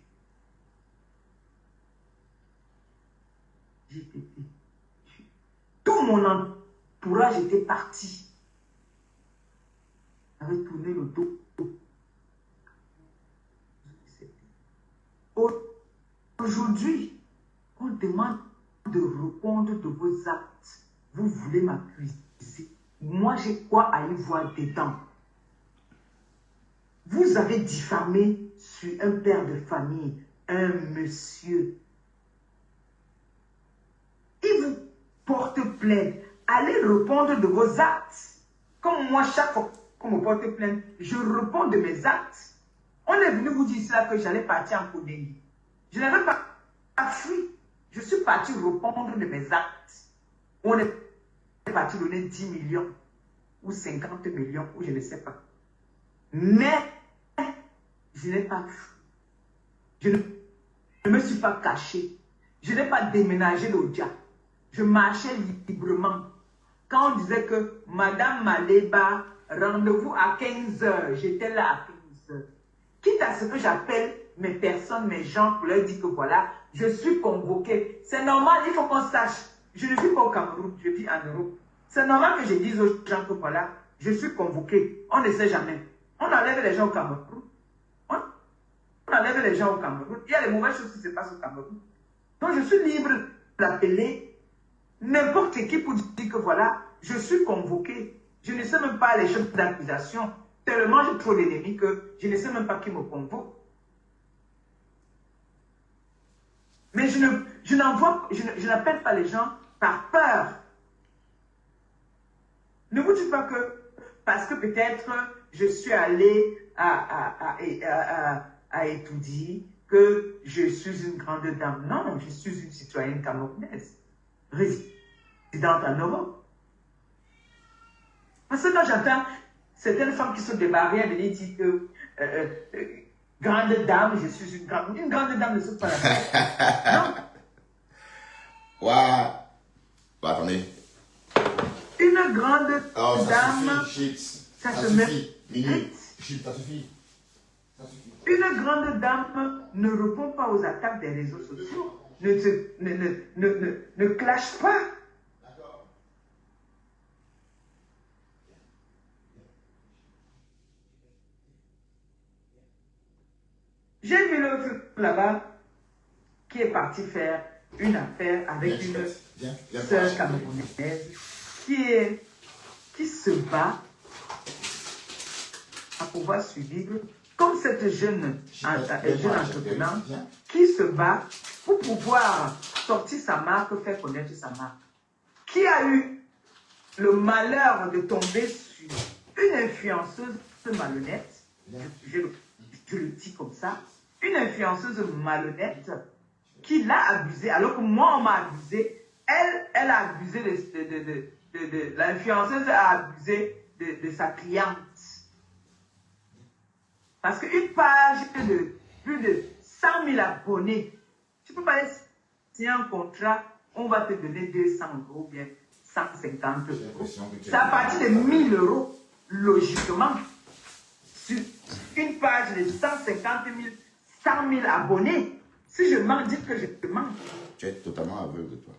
Speaker 2: J'ai été têtu. Tout mon entourage était parti. Avait tourné le dos. Aujourd'hui, on demande de répondre de vos actes. Vous voulez m'accuser. Moi, j'ai quoi à y voir dedans? Vous avez diffamé sur un père de famille, un monsieur. Il vous porte plainte. Allez répondre de vos actes. Comme moi, chaque fois qu'on me porte plainte, je réponds de mes actes. On est venu vous dire cela que j'allais partir en Kodénie. Je n'avais pas fui. Je suis parti répondre de mes actes. On est parti donner 10 millions ou 50 millions ou je ne sais pas. Mais je n'ai pas fui. Je ne me suis pas caché. Je n'ai pas déménagé l'Odia. Je marchais librement. Quand on disait que Madame Maleba, rendez-vous à 15 h, j'étais là à 15 h. Quitte à ce que j'appelle mes personnes, mes gens, pour leur dire que voilà, je suis convoqué. C'est normal, il faut qu'on sache. Je ne vis pas au Cameroun, je vis en Europe. C'est normal que je dise aux gens que voilà, je suis convoqué. On ne sait jamais. On enlève les gens au Cameroun. On enlève les gens au Cameroun. Il y a les mauvaises choses qui se passent au Cameroun. Donc je suis libre d'appeler n'importe qui pour dire que voilà, je suis convoqué. Je ne sais même pas les chefs d'accusation. Tellement j'ai trop d'ennemis que je ne sais même pas qui me convoque. Mais je n'appelle pas les gens par peur. Ne vous dites pas que parce que peut-être je suis allé à étudier que je suis une grande dame. Non, je suis une citoyenne camerounaise, résidente en Europe. Parce que quand j'entends certaines femmes qui sont des barrières, de dire que grande dame, je suis une grande dame ne saute pas la tête. Non.
Speaker 1: Waouh. Bon, attendez.
Speaker 2: Une grande dame,
Speaker 1: ça suffit. Minute. Ça suffit.
Speaker 2: Une grande dame ne répond pas aux attaques des réseaux sociaux, ne clash pas. J'ai vu l'autre là-bas qui est parti faire une affaire avec une sœur camerounaise qui se bat à pouvoir survivre, comme cette jeune entrepreneur qui se bat pour pouvoir sortir sa marque, faire connaître sa marque, qui a eu le malheur de tomber sur une influenceuse malhonnête, je le dis comme ça, une influenceuse malhonnête qui l'a abusée, alors que moi on m'a abusé, elle a abusé l'influenceuse a abusé de sa cliente. Parce qu'une page de plus de 100 000 abonnés, tu peux pas signer un contrat, on va te donner 200 € ou bien 150 €. C'est à partir de 1000 €, logiquement, sur une page de 150 000, 100 000 abonnés. Si je mens, dites que je te mens.
Speaker 1: Tu es totalement aveugle de toi.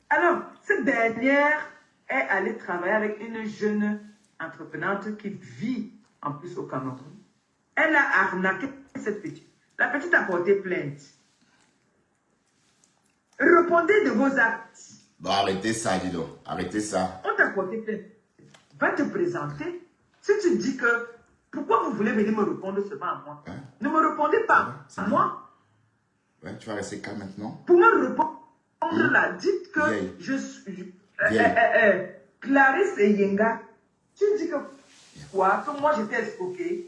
Speaker 2: Alors, cette dernière est allée travailler avec une jeune entreprenante qui vit en plus au Cameroun. Elle a arnaqué cette petite. La petite a porté plainte. Répondez de vos actes.
Speaker 1: Bon, arrêtez ça, dis donc. Arrêtez ça.
Speaker 2: On t'a porté plainte. Va te présenter. Si tu dis que, pourquoi vous voulez venir me répondre seulement à moi?
Speaker 1: Hein?
Speaker 2: Ne me répondez pas à moi.
Speaker 1: Ouais, tu vas rester calme maintenant.
Speaker 2: Pour me répondre là, dites que je suis... Clarisse et Yenga, tu dis que quoi? Que moi j'étais escroquée.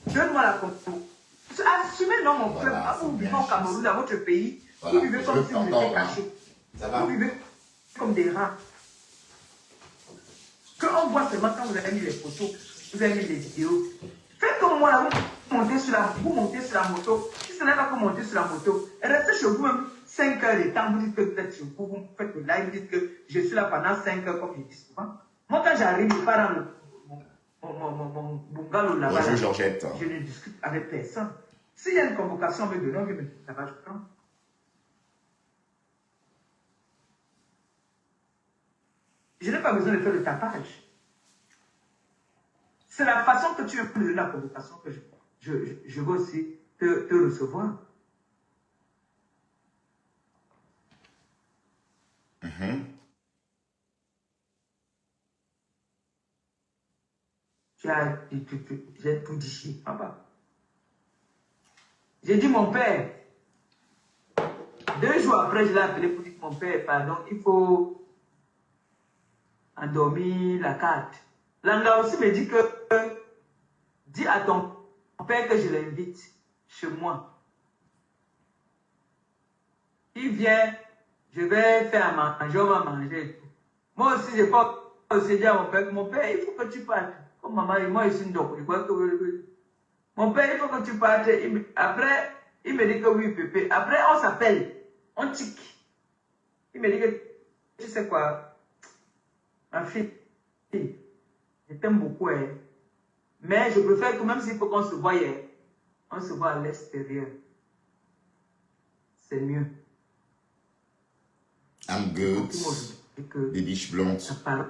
Speaker 2: Donne-moi la confiance. Assumez non mon peuple. Vous vivez au Cameroun, dans votre pays. Vous vivez comme si vous étiez cachés. Vous vivez comme des rats. Qu'on voit seulement quand vous avez mis les photos, vous avez mis les vidéos. Faites comme moi là, vous montez sur la moto. Si ce n'est pas que vous montez sur la moto, restez chez vous même 5 heures de temps, vous dites que vous êtes chez vous, vous faites le live, vous dites que je suis là pendant 5 heures comme je dis souvent. Moi quand j'arrive, je pars dans mon bungalow là-bas.
Speaker 1: Bonjour Georgette.
Speaker 2: Je ne discute avec personne. S'il y a une convocation avec de l'homme, là-bas je prends. Je n'ai pas besoin de faire le tapage. C'est la façon que tu veux donner la convocation que je veux aussi te recevoir. J'ai tout dit. J'ai dit mon père. 2 jours après, je l'ai appelé pour dire mon père, pardon, il faut endormir la carte. Langa aussi me dit que dis à ton père que je l'invite chez moi. Il vient, je vais faire à manger, on va manger. Moi aussi, je n'ai pas aussi dit à mon père, il faut que tu partes. Comme maman et moi, je suis une docteur. Mon père, il faut que tu partes. Après, il me dit que oui, pépé. Après, on s'appelle. On tique. Il me dit que, tu sais quoi, ma fille, je t'aime beaucoup, hein. Mais je préfère que même s'il faut qu'on se voie, on se voit à l'extérieur. C'est mieux.
Speaker 1: I'm good. Des biches blondes.
Speaker 2: La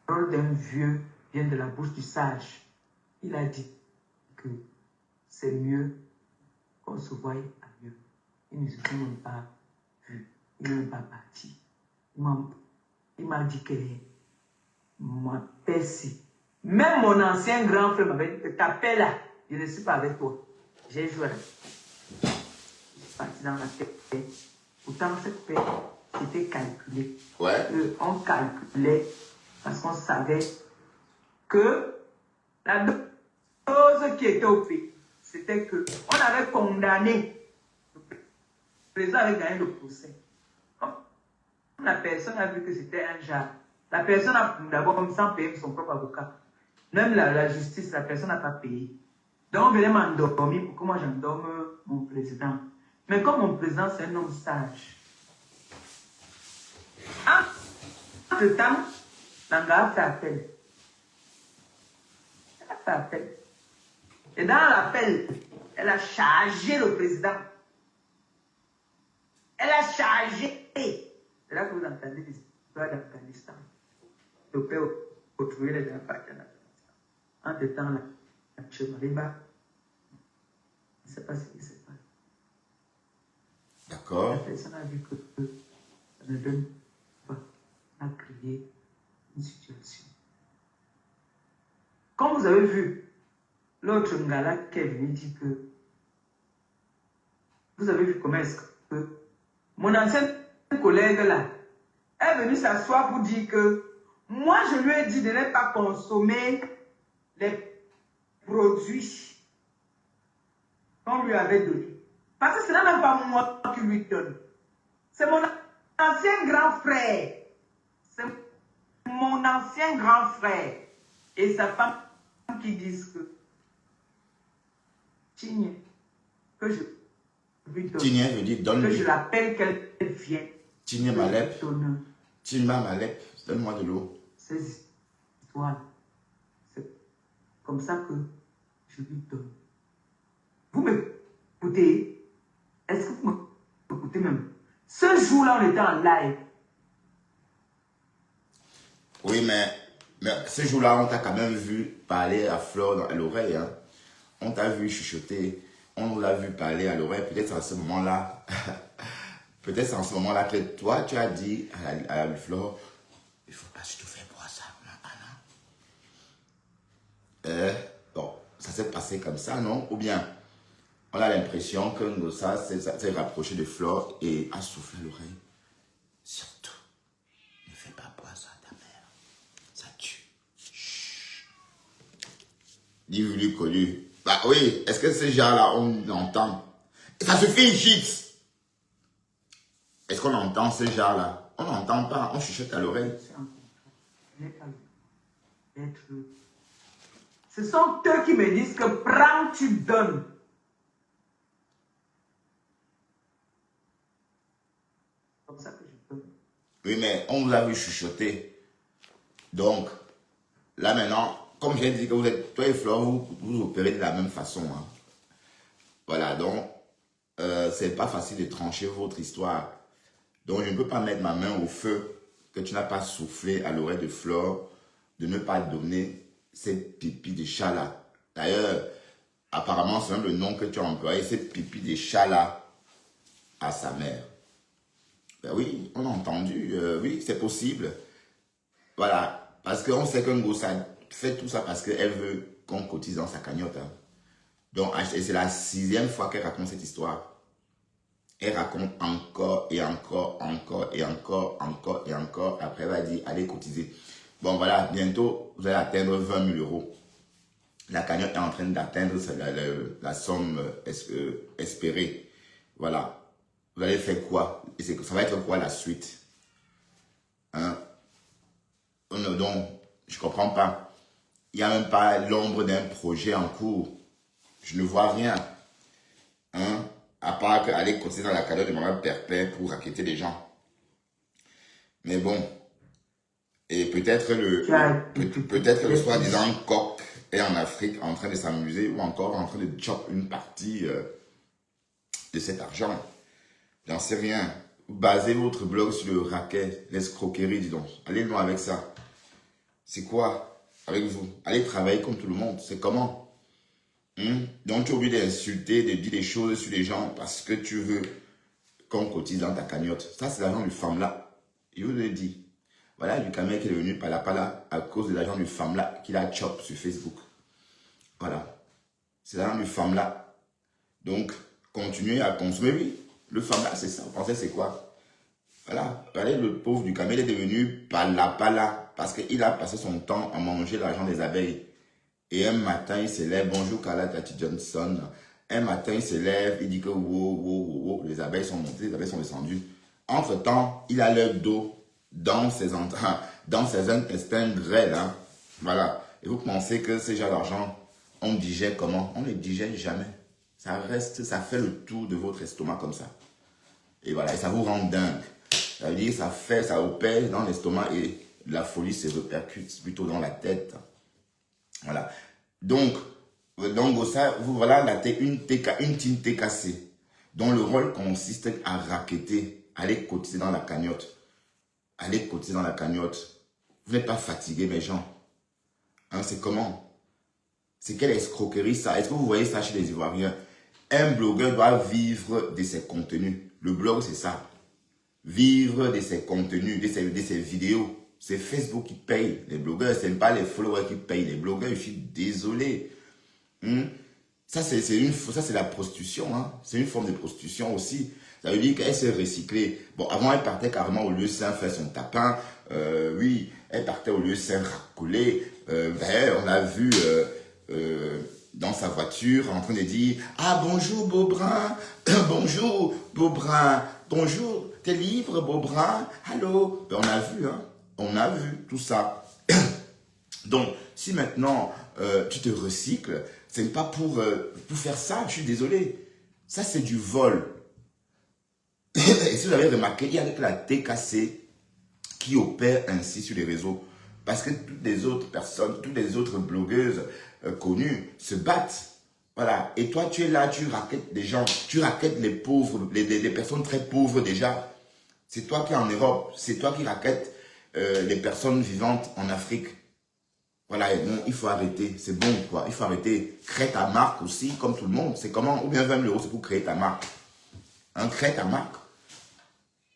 Speaker 2: parole d'un vieux vient de la bouche du sage. Il a dit que c'est mieux qu'on se voie à mieux. Il ne se sont même pas vu. Il n'est même pas parti. Il m'a dit que moi, Percy, même mon ancien grand frère m'avait dit que ta paix là, je ne suis pas avec toi. J'ai joué. Je suis parti dans la paix. Pourtant, cette paix, c'était calculé.
Speaker 1: Ouais.
Speaker 2: On calculait parce qu'on savait que la chose qui était au pays, c'était qu'on avait condamné. Le président avait gagné le procès. Comme la personne a vu que c'était un genre. La personne a d'abord comme sans payer son propre avocat. Même la justice, la personne n'a pas payé. Donc on venait m'endormir pour que moi j'endorme mon président. Mais comme mon président c'est un homme sage. Entre-temps, Langa a fait appel. Elle a fait appel. Et dans l'appel, elle a chargé le président. Elle a chargé. C'est là que vous entendez les histoires d'Afghanistan. Le père retrouver les gens partis en Afghanistan. Entre-temps, la Chemariba sais pas ce qui se passe.
Speaker 1: D'accord.
Speaker 2: La personne a vu que ça ne donne pas à créer une situation. Comme vous avez vu, l'autre Ngala qui est venu dire que vous avez vu comment est-ce que mon ancien collègue là est venu s'asseoir pour dire que moi je lui ai dit de ne pas consommer les produits qu'on lui avait donnés. Parce que ce n'est même pas moi qui lui donne. C'est mon ancien grand frère. C'est mon ancien grand frère et sa femme qui disent que Tigne, que je lui donne.
Speaker 1: Tigne veut dire donne-lui.
Speaker 2: Que je l'appelle qu'elle vienne.
Speaker 1: Tigne Malep. Tigne Malep, donne-moi de l'eau.
Speaker 2: Ces histoires, c'est comme ça que je lui donne. Vous m'écoutez? Est-ce que vous m'écoutez même? Ce jour-là, on était en live.
Speaker 1: Oui, mais ce jour-là, on t'a quand même vu parler à Flore à l'oreille. Hein. On t'a vu chuchoter. On l'a vu parler à l'oreille. Peut-être à ce moment-là, peut-être en ce moment-là que toi, tu as dit à Flore, il ne faut pas se tout faire pour ça, Anna. Bon, ça s'est passé comme ça, non? Ou bien, on a l'impression que Ngossa s'est rapproché de Flore et a soufflé à l'oreille. Surtout, ne fais pas boire ça à ta mère. Ça tue. Chut. Dis-lui connu. Bah oui, est-ce que ce genre-là, on entend? Ça suffit, Gix. Est-ce qu'on entend ce genre-là? On n'entend pas, on chuchote à l'oreille.
Speaker 2: Ce sont eux qui me disent que prends, tu donnes. Comme ça que je donne.
Speaker 1: Oui, mais on vous a vu chuchoter. Donc, là maintenant, comme j'ai dit que vous êtes, toi et Flore, vous opérez de la même façon. Hein. Voilà, donc, c'est pas facile de trancher votre histoire. Donc, je ne peux pas mettre ma main au feu que tu n'as pas soufflé à l'oreille de Flore de ne pas donner cette pipi de chat là. D'ailleurs, apparemment, c'est même le nom que tu as employé, cette pipi de chat là à sa mère. Ben oui, on a entendu, oui, c'est possible. Voilà, parce qu'on sait que Ngossa fait tout ça parce qu'elle veut qu'on cotise dans sa cagnotte. Hein. Donc, c'est la 6e fois qu'elle raconte cette histoire. Elle raconte encore et encore, encore et encore, encore et encore. Après, elle va dire, allez cotiser. Bon, voilà, bientôt, vous allez atteindre 20 000 euros. La cagnotte est en train d'atteindre la somme espérée. Voilà. Vous allez faire quoi? Et ça va être quoi la suite? Hein? Donc, je ne comprends pas. Il n'y a même pas l'ombre d'un projet en cours. Je ne vois rien. Hein? À part aller cotiser dans la cagnotte de Maman Perpet pour raqueter les gens. Mais bon. Et peut-être le soi-disant coq est en Afrique en train de s'amuser ou encore en train de chop une partie de cet argent. J'en sais rien. Vous basez votre blog sur le racket, l'escroquerie, dis donc. Allez loin avec ça. C'est quoi avec vous? Allez travailler comme tout le monde. C'est comment? Donc tu es obligé d'insulter, de dire des choses sur les gens parce que tu veux qu'on cotise dans ta cagnotte. Ça, c'est l'argent du femme là. Il vous le dit. Voilà, du Cameroun qui est devenu pala à cause de l'argent du femme là qu'il a chop sur Facebook. Voilà. C'est l'argent du femme là. Donc, continuez à consommer. Oui, le femme là, c'est ça. Vous pensez c'est quoi? Voilà. Regardez, le pauvre du Cameroun est devenu pala parce qu'il a passé son temps à manger l'argent des abeilles. Et un matin, il se lève, bonjour Carla Tati Johnson. Un matin, il se lève, il dit que wow, les abeilles sont montées, les abeilles sont descendues. Entre-temps, il a leur dos dans ses intestins grêles. Hein. Voilà. Et vous pensez que ce genre d'argent, on digère comment? On ne le digère jamais. Ça reste, ça fait le tour de votre estomac comme ça. Et voilà, et ça vous rend dingue. Ça veut dire que ça opère dans l'estomac et la folie se répercute plutôt dans la tête. Voilà. Donc ça, vous voilà une team TKC, dont le rôle consiste à racketter, aller cotiser dans la cagnotte. Allez cotiser dans la cagnotte. Vous n'êtes pas fatigué, mes gens. Hein, c'est comment? C'est quelle escroquerie ça? Est-ce que vous voyez ça chez les Ivoiriens? Un blogueur doit vivre de ses contenus. Le blog, c'est ça. Vivre de ses contenus, de ses vidéos. C'est Facebook qui paye les blogueurs. Ce n'est pas les followers qui payent les blogueurs. Je suis désolé. Ça, c'est la prostitution. Hein. C'est une forme de prostitution aussi. Ça veut dire qu'elle s'est recyclée. Bon, avant, elle partait carrément au lieu saint faire son tapin. Oui, elle partait au lieu saint racoler. On l'a vu dans sa voiture en train de dire « Ah, bonjour, Beaubrun. Bonjour, Beaubrun. Bonjour, t'es libre, Beaubrun. Allô ?» On a vu, hein. On a vu tout ça. Donc, si maintenant, tu te recycles, ce n'est pas pour faire ça, je suis désolé. Ça, c'est du vol. Et si vous avez remarqué, il y a avec la TKC qui opère ainsi sur les réseaux. Parce que toutes les autres personnes, toutes les autres blogueuses connues se battent. Voilà. Et toi, tu es là, tu raquettes des gens, tu raquettes les pauvres, les personnes très pauvres déjà. C'est toi qui es en Europe, c'est toi qui raquettes les personnes vivantes en Afrique. Voilà, bon, il faut arrêter, c'est bon quoi, il faut arrêter. Crée ta marque aussi, comme tout le monde. C'est comment? Ou bien 20 000 €, c'est pour créer ta marque. Hein, crée ta marque.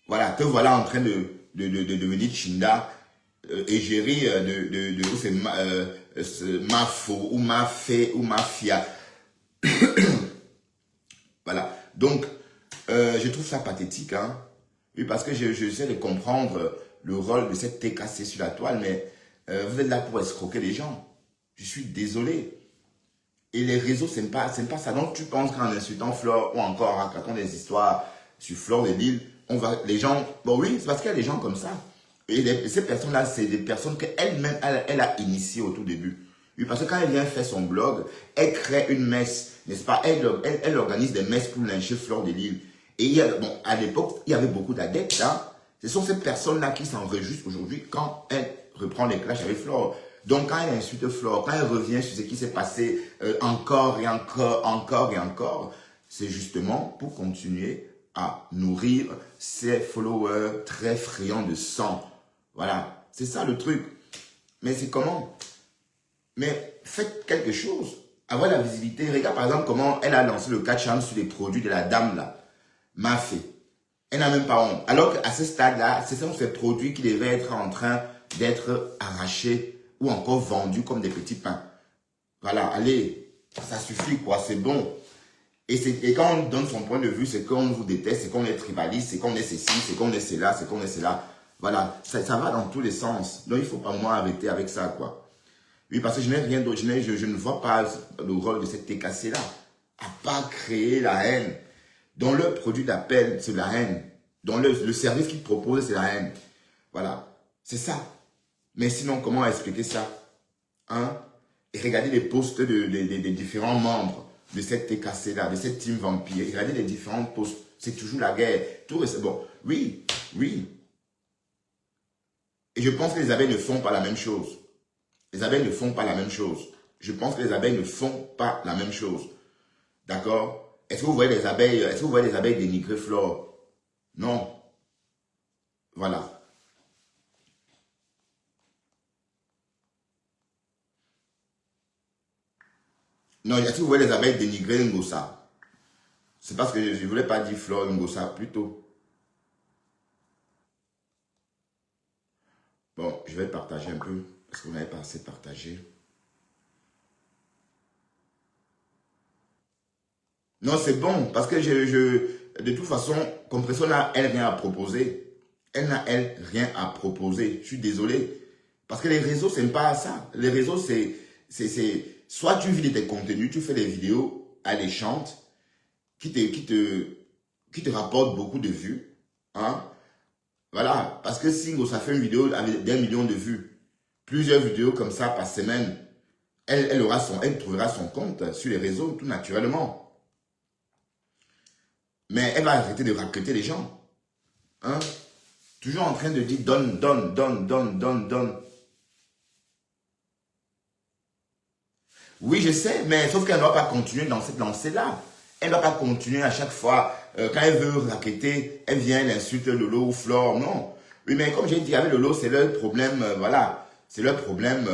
Speaker 1: Voilà, te voilà en train de devenir Chinda, égérie c'est Mafo ou Mafé ou Mafia. Voilà, donc je trouve ça pathétique. Hein. Oui, parce que j'essaie de comprendre le rôle de cette TKC sur la toile, mais vous êtes là pour escroquer les gens. Je suis désolé. Et les réseaux, c'est pas ça. Donc tu penses qu'en insultant Flore ou encore en racontant des histoires sur Flore de Lille, les gens, bon oui, c'est parce qu'il y a des gens comme ça. Et ces personnes-là, c'est des personnes qu'elle-même, elle a initiées au tout début. Oui, parce que quand elle vient faire son blog, elle crée une messe, n'est-ce pas? Elle organise des messes pour lyncher Flore de Lille. Et à l'époque, il y avait beaucoup d'adeptes. Hein. Ce sont ces personnes-là qui s'enregistrent aujourd'hui quand elle reprend les clashs avec Flore. Donc, quand elle insulte Flore, quand elle revient sur ce qui s'est passé encore et encore, c'est justement pour continuer à nourrir ses followers très friands de sang. Voilà, c'est ça le truc. Mais c'est comment? Mais faites quelque chose. Avoir la visibilité. Regarde par exemple comment elle a lancé le catch-up sur les produits de la dame là. M'a fait. Elle n'a même pas honte. Alors qu'à ce stade-là, ce sont ces produits qui devaient être en train d'être arrachés ou encore vendus comme des petits pains. Voilà, allez, ça suffit quoi, c'est bon. Et quand on donne son point de vue, c'est qu'on vous déteste, c'est qu'on est tribaliste, c'est qu'on est ceci, c'est qu'on est cela, c'est qu'on est cela. Voilà, ça va dans tous les sens. Donc il ne faut pas moi arrêter avec ça quoi. Oui, parce que je n'ai rien d'autre, je ne vois pas le rôle de cette TKC-là, à part créer la haine. Dont le produit d'appel, c'est la haine. Dont le service qu'il propose, c'est la haine. Voilà, c'est ça. Mais sinon, comment expliquer ça? Hein? Et regardez les posts des différents membres de cette TKC-là, de cette team vampire. Regardez les différents posts. C'est toujours la guerre. Tout est bon. Oui, oui. Et je pense que les abeilles ne font pas la même chose. Les abeilles ne font pas la même chose. Je pense que les abeilles ne font pas la même chose. D'accord? Est-ce que vous voyez les abeilles dénigrer Flore? Non. Voilà. Non, est-ce que vous voyez les abeilles dénigrer Ngossa? C'est parce que je ne voulais pas dire Flore Ngossa plutôt. Bon, je vais partager un peu, parce qu'on n'avait pas assez partagé. Non, c'est bon, parce que de toute façon, Compression n'a, elle, rien à proposer. Elle n'a, elle, rien à proposer. Je suis désolé. Parce que les réseaux, c'est pas ça. Les réseaux, c'est soit tu vis de tes contenus, tu fais des vidéos alléchantes qui te rapportent beaucoup de vues. Hein? Voilà. Parce que si ça fait une vidéo avec d'1 million de vues, plusieurs vidéos comme ça par semaine, elle trouvera son compte sur les réseaux tout naturellement. Mais elle va arrêter de raqueter les gens. Hein? Toujours en train de dire donne, donne, donne, donne, donne, donne. Oui, je sais, mais sauf qu'elle ne doit pas continuer dans cette lancée-là. Elle ne doit pas continuer à chaque fois. Quand elle veut raqueter, elle vient, elle insulte Lolo ou Flore. Non. Oui, mais comme j'ai dit avec Lolo, c'est leur problème, voilà. C'est leur problème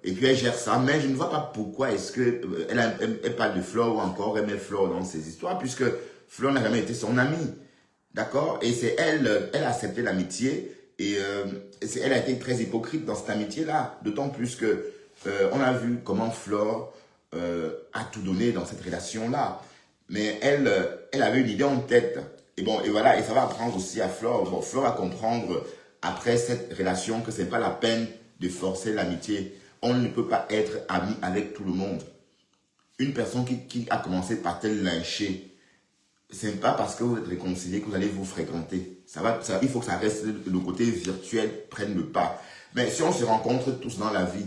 Speaker 1: et puis elle gère ça, mais je ne vois pas pourquoi est-ce que elle parle de Flore ou encore elle met Flore dans ses histoires, puisque Flore n'a jamais été son amie, d'accord? Et c'est elle, elle a accepté l'amitié, et elle a été très hypocrite dans cette amitié-là, d'autant plus que on a vu comment Flore a tout donné dans cette relation-là, mais elle avait une idée en tête, et bon, et voilà, et ça va apprendre aussi à Flore, bon, Flore va comprendre après cette relation que c'est pas la peine de forcer l'amitié. On ne peut pas être ami avec tout le monde. Une personne qui a commencé par te lyncher, c'est pas parce que vous êtes réconciliés que vous allez vous fréquenter. Il faut que ça reste, le côté virtuel prenne le pas. Mais si on se rencontre tous dans la vie,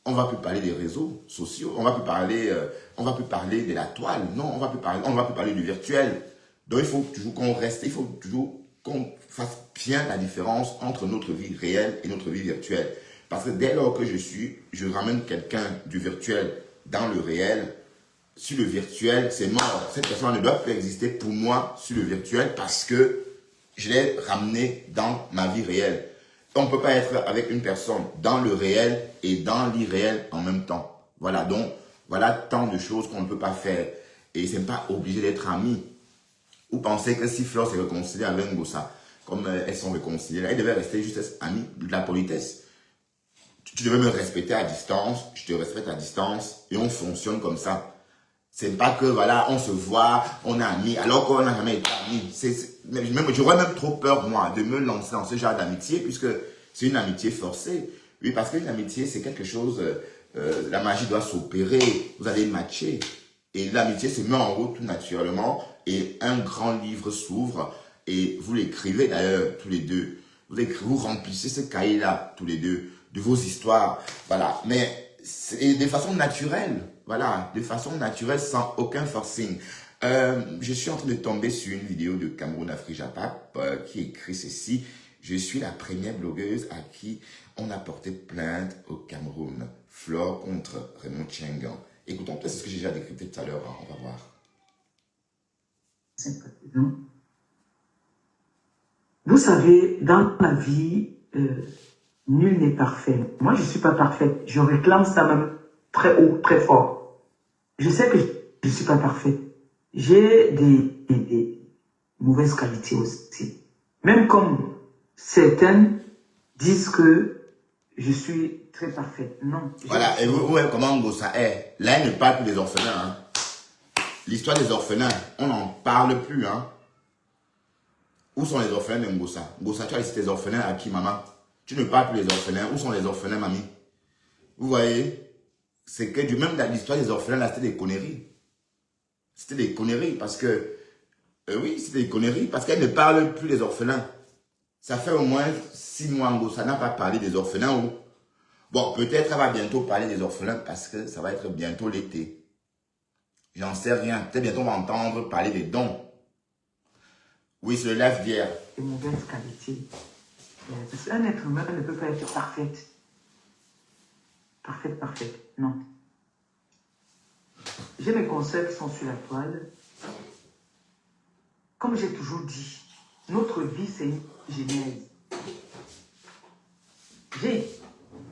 Speaker 1: on va plus parler des réseaux sociaux, on va plus parler de la toile, non, on va plus parler du virtuel. Donc il faut toujours qu'on reste, il faut toujours qu'on fasse bien la différence entre notre vie réelle et notre vie virtuelle. Parce que dès lors que je ramène quelqu'un du virtuel dans le réel, sur le virtuel, c'est mort. Cette personne ne doit plus exister pour moi sur le virtuel parce que je l'ai ramené dans ma vie réelle. On ne peut pas être avec une personne dans le réel et dans l'irréel en même temps. Voilà, donc, voilà tant de choses qu'on ne peut pas faire. Et ce n'est pas obligé d'être amis. Vous pensez que si Flore s'est réconciliée avec Ngossa, comme elles sont réconciliées, elles devaient rester juste amies, de la politesse. Tu devais me respecter à distance, je te respecte à distance, et on fonctionne comme ça. C'est pas que, voilà, on se voit, on est amis, alors qu'on n'a jamais été amis. J'aurais même trop peur, moi, de me lancer dans ce genre d'amitié, puisque c'est une amitié forcée. Oui, parce qu'une amitié, c'est quelque chose, la magie doit s'opérer, vous allez matcher. Et l'amitié se met en route tout naturellement, et un grand livre s'ouvre, et vous l'écrivez d'ailleurs, tous les deux. Vous remplissez ce cahier-là, tous les deux, de vos histoires, voilà. Mais c'est de façon naturelle, voilà, de façon naturelle, sans aucun forcing. Je suis en train de tomber sur une vidéo de Cameroun Afrijapap qui écrit ceci. Je suis la première blogueuse à qui on a porté plainte au Cameroun. Flore contre Raymond Tchengan. Écoutons peut-être ce que j'ai déjà décrypté tout à l'heure, hein, on va voir.
Speaker 2: Vous savez, dans la vie, nul n'est parfait. Moi, je ne suis pas parfaite. Je réclame ça même très haut, très fort. Je sais que je ne suis pas parfaite. J'ai des mauvaises qualités aussi. Même comme certaines disent que je suis très parfaite. Non.
Speaker 1: Voilà, et vous voyez comment Ngossa est. Là, elle ne parle plus des orphelins. Hein. L'histoire des orphelins, on n'en parle plus. Hein. Où sont les orphelins de Ngossa? Ngossa, tu as laissé tes orphelins à qui, maman? Tu ne parles plus des orphelins. Où sont les orphelins, mamie? Vous voyez? C'est que du même dans l'histoire des orphelins, là, c'était des conneries. C'était des conneries parce que... oui, c'était des conneries parce qu'elle ne parle plus des orphelins. Ça fait au moins 6 mois, Ngossa n'a pas parlé des orphelins. Ou... Bon, peut-être elle va bientôt parler des orphelins parce que ça va être bientôt l'été. J'en sais rien. Peut-être bientôt on va entendre parler des dons. Oui, c'est le live d'hier.
Speaker 2: De mauvaises qualités. Parce qu'un être humain ne peut pas être parfaite. Parfaite, non. J'ai mes conseils qui sont sur la toile. Comme j'ai toujours dit, notre vie, c'est une genèse. J'ai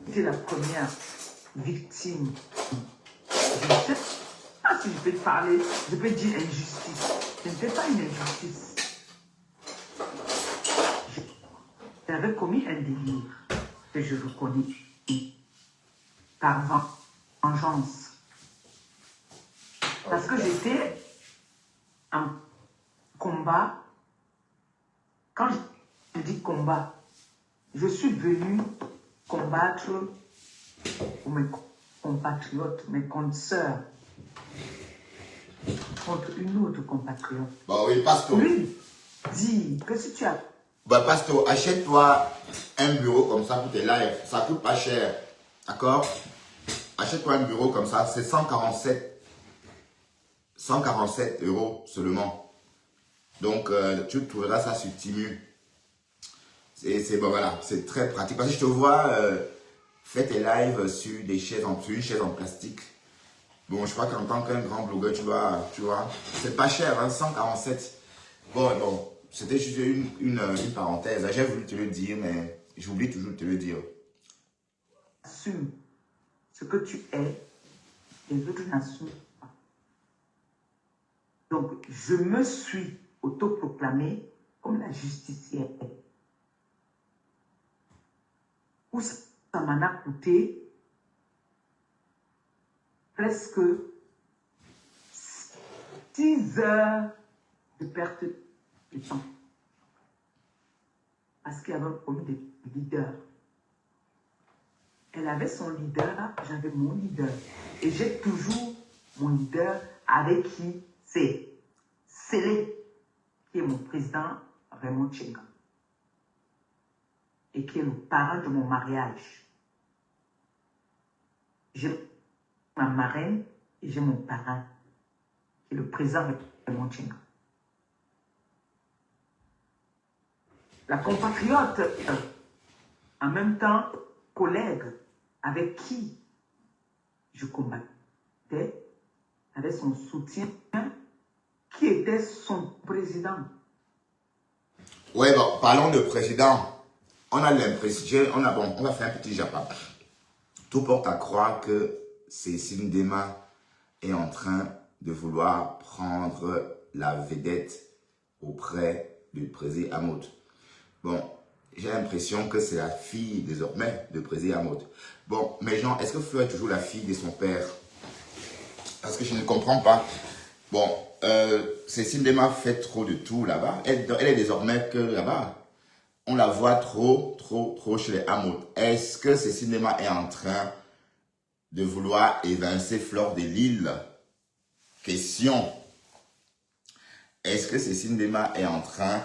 Speaker 2: été la première victime. Je ne sais pas si je peux te parler, je peux dire injustice. Ce n'était pas une injustice. J'avais commis un délire que je reconnais par vengeance. Parce que j'étais en combat. Quand je dis combat, je suis venu combattre pour mes compatriotes, mes consoeurs, contre une autre compatriote.
Speaker 1: Bah oui, Pasto.
Speaker 2: Lui dit que si tu as...
Speaker 1: Bah Pasto, achète-toi un bureau comme ça pour tes lives. Ça coûte pas cher. D'accord? Achète-toi un bureau comme ça. C'est 147 € seulement. Donc, tu trouveras ça sur Timu. Bon, voilà, c'est très pratique. Parce que je te vois faire tes lives sur une chaise en plastique. Bon, je crois qu'en tant qu'un grand blogueur, tu vois, c'est pas cher, hein, 147. Bon, c'était juste une parenthèse. J'ai voulu te le dire, mais j'oublie toujours de te le dire.
Speaker 2: Ce ce que tu es, les autres n'assument pas. Donc, je me suis autoproclamée comme la justicière. Où ça m'en a coûté presque 6 heures de perte de temps. Parce qu'il y avait un problème de leader. Elle avait son leader, j'avais mon leader. Et j'ai toujours mon leader avec qui c'est scellé, qui est mon président Raymond Tchenga. Et qui est le parrain de mon mariage. J'ai ma marraine et j'ai mon parrain, qui est le président Raymond Tchenga. La compatriote, en même temps, collègue avec qui je combattais, avait son soutien, qui était son président.
Speaker 1: Oui, bon, parlons de président. On a l'impression, on va faire un petit Japon. Tout porte à croire que Cécile Ndema est en train de vouloir prendre la vedette auprès du président Amout. Bon, j'ai l'impression que c'est la fille désormais de président Amout. Bon, mais Jean, est-ce que Fleur est toujours la fille de son père? Parce que je ne comprends pas. Bon, Cécile Ndema fait trop de tout là-bas. Elle est désormais que là-bas. On la voit trop chez les Amout. Est-ce que Cécile Ndema est en train de vouloir évincer Fleur de Lille? Question. Est-ce que Cécile Ndema est en train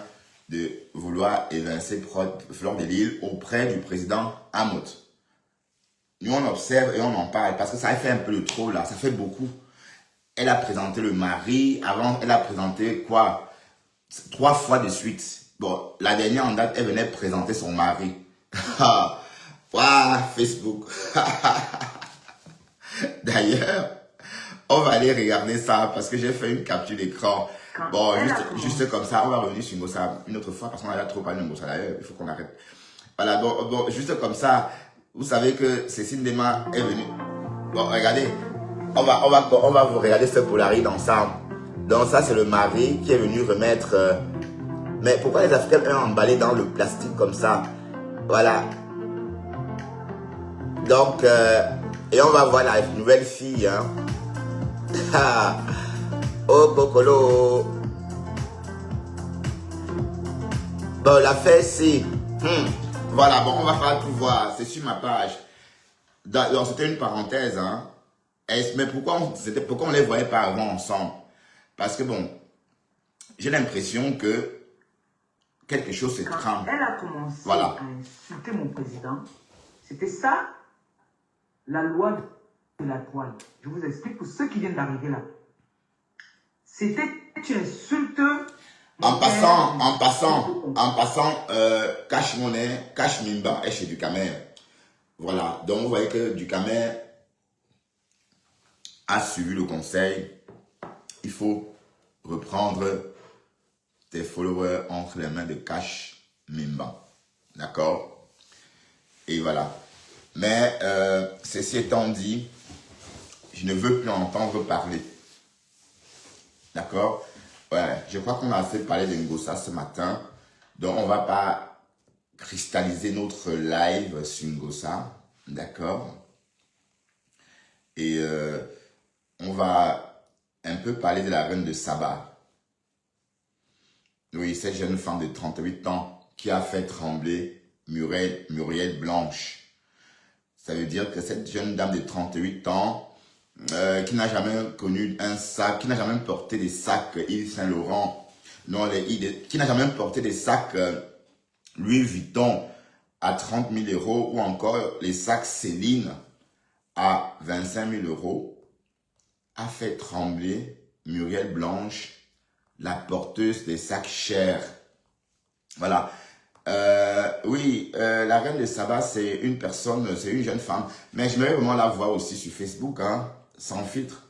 Speaker 1: de vouloir évincer Fleur de Lille auprès du président Amout? Nous, on observe et on en parle parce que ça fait un peu de trop là. Ça fait beaucoup. Elle a présenté le mari. Avant, elle a présenté quoi? 3 fois de suite. Bon, la dernière en date, elle venait présenter son mari. Waouh, Facebook. D'ailleurs, on va aller regarder ça parce que j'ai fait une capture d'écran. Bon, juste comme ça, on va revenir sur Ngossa une autre fois parce qu'on a déjà trop parlé de Ngossa d'ailleurs. Il faut qu'on arrête. Voilà, bon, juste comme ça, vous savez que Cécile Ndema est venue. Bon, regardez, on va vous regarder ce Polaroid ensemble. Donc ça, c'est le mari qui est venu remettre... mais pourquoi les Africains ont emballé dans le plastique comme ça? Voilà. Donc, et on va voir la nouvelle fille. Hein. Oh, Bokolo. Bon, la fête, c'est... Voilà, bon, on va pas tout voir. C'est sur ma page. Donc, c'était une parenthèse. Hein. Mais pourquoi on les voyait pas avant ensemble? Parce que, bon, j'ai l'impression que quelque chose se trame.
Speaker 2: Elle a commencé à insulter mon président. C'était ça, la loi de la toile. Je vous explique pour ceux qui viennent d'arriver là. C'était une insulte. En
Speaker 1: passant, Cash Monnaie, Cash Mimba est chez Ducamer. Voilà. Donc, vous voyez que Ducamer a suivi le conseil. Il faut reprendre tes followers entre les mains de Cash Mimba. D'accord? Et voilà. Mais, ceci étant dit, je ne veux plus entendre parler. D'accord? Ouais, je crois qu'on a assez parlé de Ngossa ce matin. Donc, on ne va pas cristalliser notre live sur Ngossa. D'accord? Et on va un peu parler de la reine de Saba. Oui, cette jeune femme de 38 ans qui a fait trembler Muriel Blanche. Ça veut dire que cette jeune dame de 38 ans qui n'a jamais connu un sac, qui n'a jamais porté des sacs Yves Saint Laurent, non, qui n'a jamais porté des sacs Louis Vuitton à 30 000 euros ou encore les sacs Céline à 25 000 euros, a fait trembler Muriel Blanche, la porteuse des sacs chers. Voilà. Oui, la reine de Saba, c'est une personne, c'est une jeune femme. Mais j'aimerais vraiment la voir aussi sur Facebook, hein, sans filtre.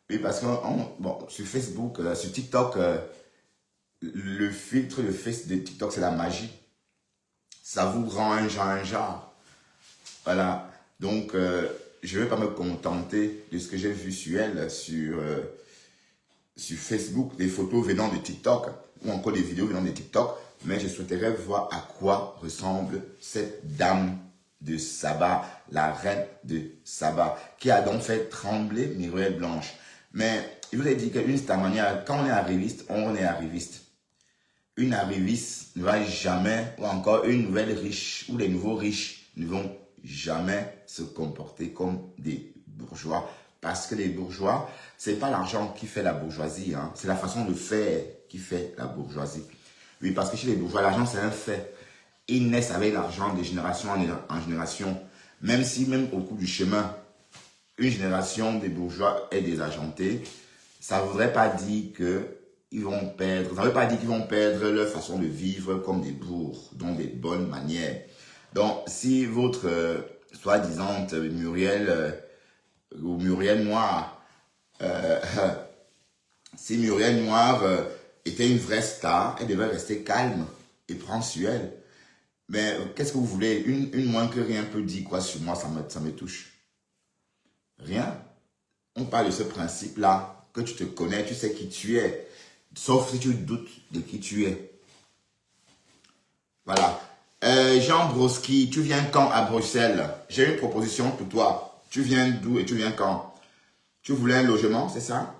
Speaker 1: Oui, parce que bon, sur Facebook, sur TikTok, le filtre, le face de TikTok, c'est la magie. Ça vous rend un genre. Voilà. Donc, je ne vais pas me contenter de ce que j'ai vu sur elle, sur Facebook, des photos venant de TikTok, ou encore des vidéos venant de TikTok, mais je souhaiterais voir à quoi ressemble cette dame de Saba, la reine de Saba, qui a donc fait trembler Myriel Blanche. Mais il vous a dit qu'une certaine manière, quand on est arriviste, on est arriviste. Une arriviste ne va jamais, ou encore une nouvelle riche, ou les nouveaux riches ne vont jamais se comporter comme des bourgeois. Parce que les bourgeois, c'est pas l'argent qui fait la bourgeoisie, hein. C'est la façon de faire qui fait la bourgeoisie. Oui, parce que chez les bourgeois, l'argent c'est un fait. Ils naissent avec l'argent de génération en génération. Même si, même au cours du chemin, une génération des bourgeois est désargentée, ça ne voudrait pas dire qu'ils vont perdre, ça ne veut pas dire qu'ils vont perdre leur façon de vivre comme des bourgs, donc des bonnes manières. Donc, si votre soi-disant Muriel ou Muriel Noire, si Muriel Noire était une vraie star, elle devait rester calme et prendre sur elle. Mais qu'est-ce que vous voulez? Une moins que rien peut dire quoi sur moi, ça me touche. Rien. On parle de ce principe-là, que tu te connais, tu sais qui tu es. Sauf si tu doutes de qui tu es. Voilà. Jean Broski, tu viens quand à Bruxelles? J'ai une proposition pour toi. Tu viens d'où et tu viens quand? Tu voulais un logement, c'est ça?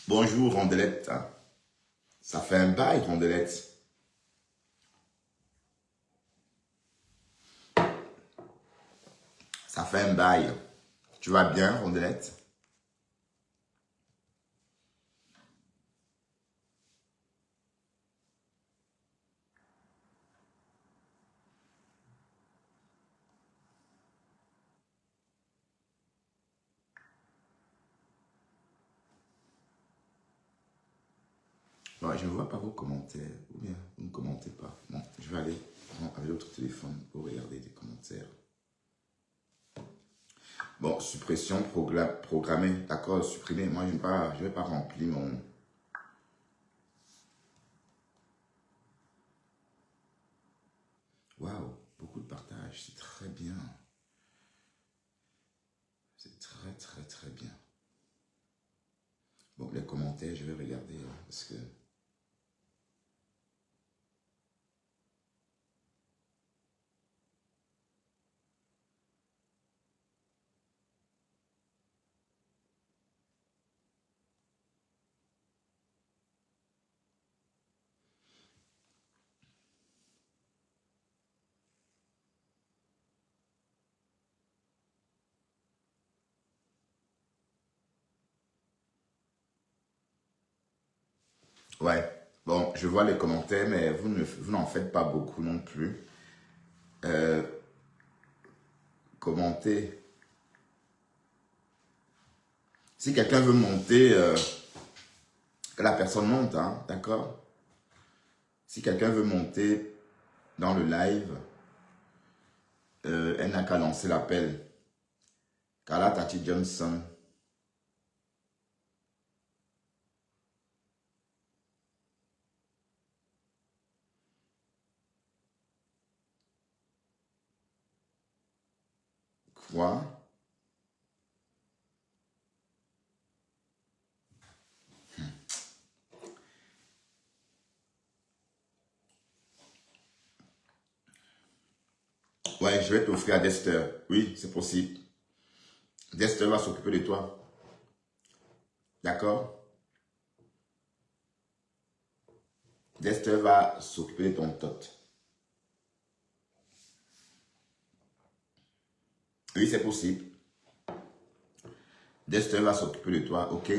Speaker 1: Bonjour, Rondelette. Ça fait un bail, Rondelette. Ça fait un bail. Tu vas bien, Rondelette? Ouais, je ne vois pas vos commentaires. Ou bien, vous ne commentez pas. Bon, je vais aller prendre avec l'autre téléphone pour regarder des commentaires. Bon, suppression programmée. D'accord, supprimer. Moi, je ne vais pas remplir mon... Waouh, beaucoup de partage. C'est très bien. C'est très, très, très bien. Bon, les commentaires, je vais regarder parce que... Ouais, bon, je vois les commentaires, mais vous n'en faites pas beaucoup non plus. Commentez. Si quelqu'un veut monter, que la personne monte, hein, d'accord? Si quelqu'un veut monter dans le live, elle n'a qu'à lancer l'appel. Carla Tati Johnson. Quoi? Ouais, je vais t'offrir à Dexter. Oui, c'est possible. Dexter va s'occuper de toi. D'accord? Dexter va s'occuper de ton tot. Oui, c'est possible. Dexter va s'occuper de toi, ok?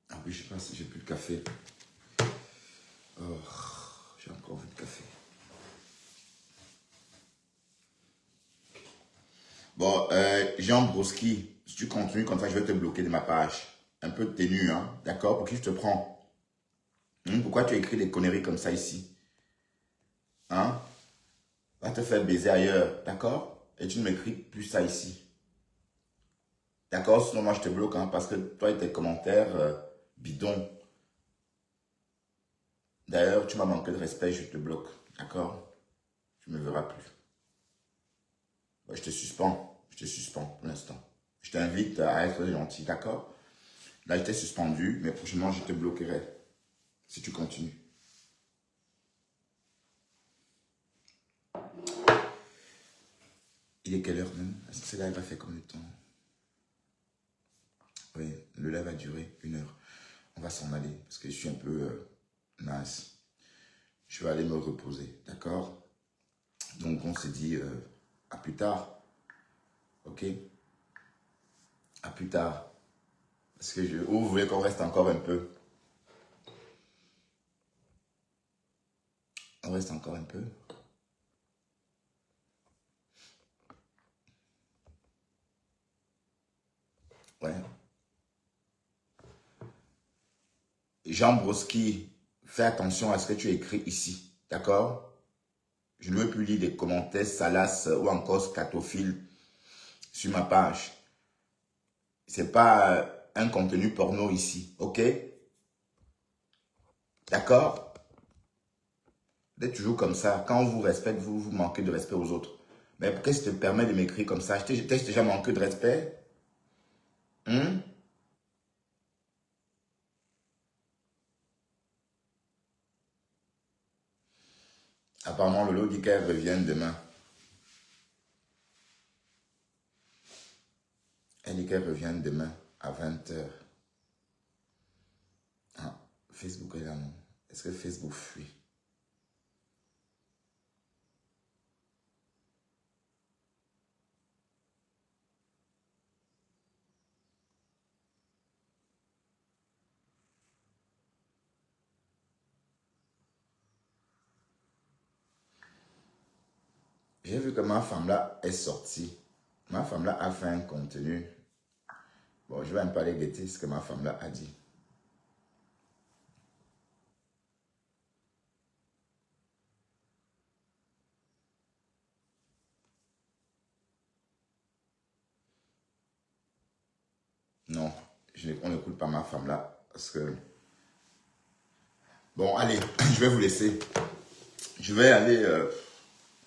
Speaker 1: Ah oui, je sais pas si j'ai plus de café. Oh, j'ai encore vu de café. Bon, Jean Broski, si tu continues comme ça, je vais te bloquer de ma page. Un peu de tenue, hein, d'accord? Pour qui je te prends? Pourquoi tu as écrit des conneries comme ça ici? Hein? Va te faire baiser ailleurs, d'accord? Et tu ne m'écris plus ça ici. D'accord? Sinon, moi, je te bloque, hein, parce que toi et tes commentaires bidons. D'ailleurs, tu m'as manqué de respect, je te bloque. D'accord? Tu ne me verras plus. Bah, je te suspends. Je te suspends pour l'instant. Je t'invite à être gentil, d'accord? Là, je t'ai suspendu, mais prochainement, je te bloquerai. Si tu continues. Il est quelle heure même? Est-ce que ce live va faire combien de temps? Oui, le live va durer 1 heure. On va s'en aller parce que je suis un peu naze. Je vais aller me reposer, d'accord? Donc, on se dit à plus tard. Ok? À plus tard. Parce que vous voulez qu'on reste encore un peu? On reste encore un peu? Ouais. Jean Broski, fais attention à ce que tu écris ici. D'accord? Je ne veux plus lire des commentaires salaces ou encore scatophiles sur ma page. C'est pas un contenu porno ici. Ok? D'accord? Vous êtes toujours comme ça. Quand on vous respecte, vous manquez de respect aux autres. Mais qu'est-ce qui te permet de m'écrire comme ça? T'ai-je déjà manqué de respect? Apparemment, Lolo dit qu'elle revient demain. Elle dit qu'elle revient demain à 20 h. Ah, Facebook est là, non? Est-ce que Facebook fuit? J'ai vu que ma femme là est sortie. Ma femme là a fait un contenu. Bon, je vais un peu aller guetter ce que ma femme là a dit. Non, on n'écoute pas ma femme là. Parce que... Bon, allez, je vais vous laisser. Je vais aller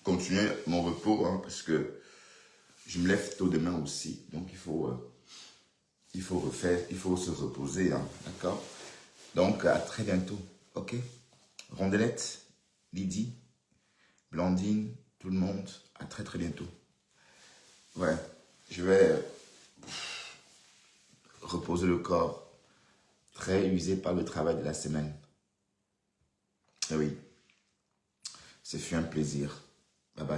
Speaker 1: continuer mon repos. Hein, parce que je me lève tôt demain aussi. Donc, il faut refaire, il faut se reposer. Hein, d'accord? Donc, à très bientôt. Ok? Rondelette, Lydie, Blandine, tout le monde. À très très bientôt. Ouais, je vais reposer le corps. Très usé par le travail de la semaine. Et oui, ce fut un plaisir. Bye bye.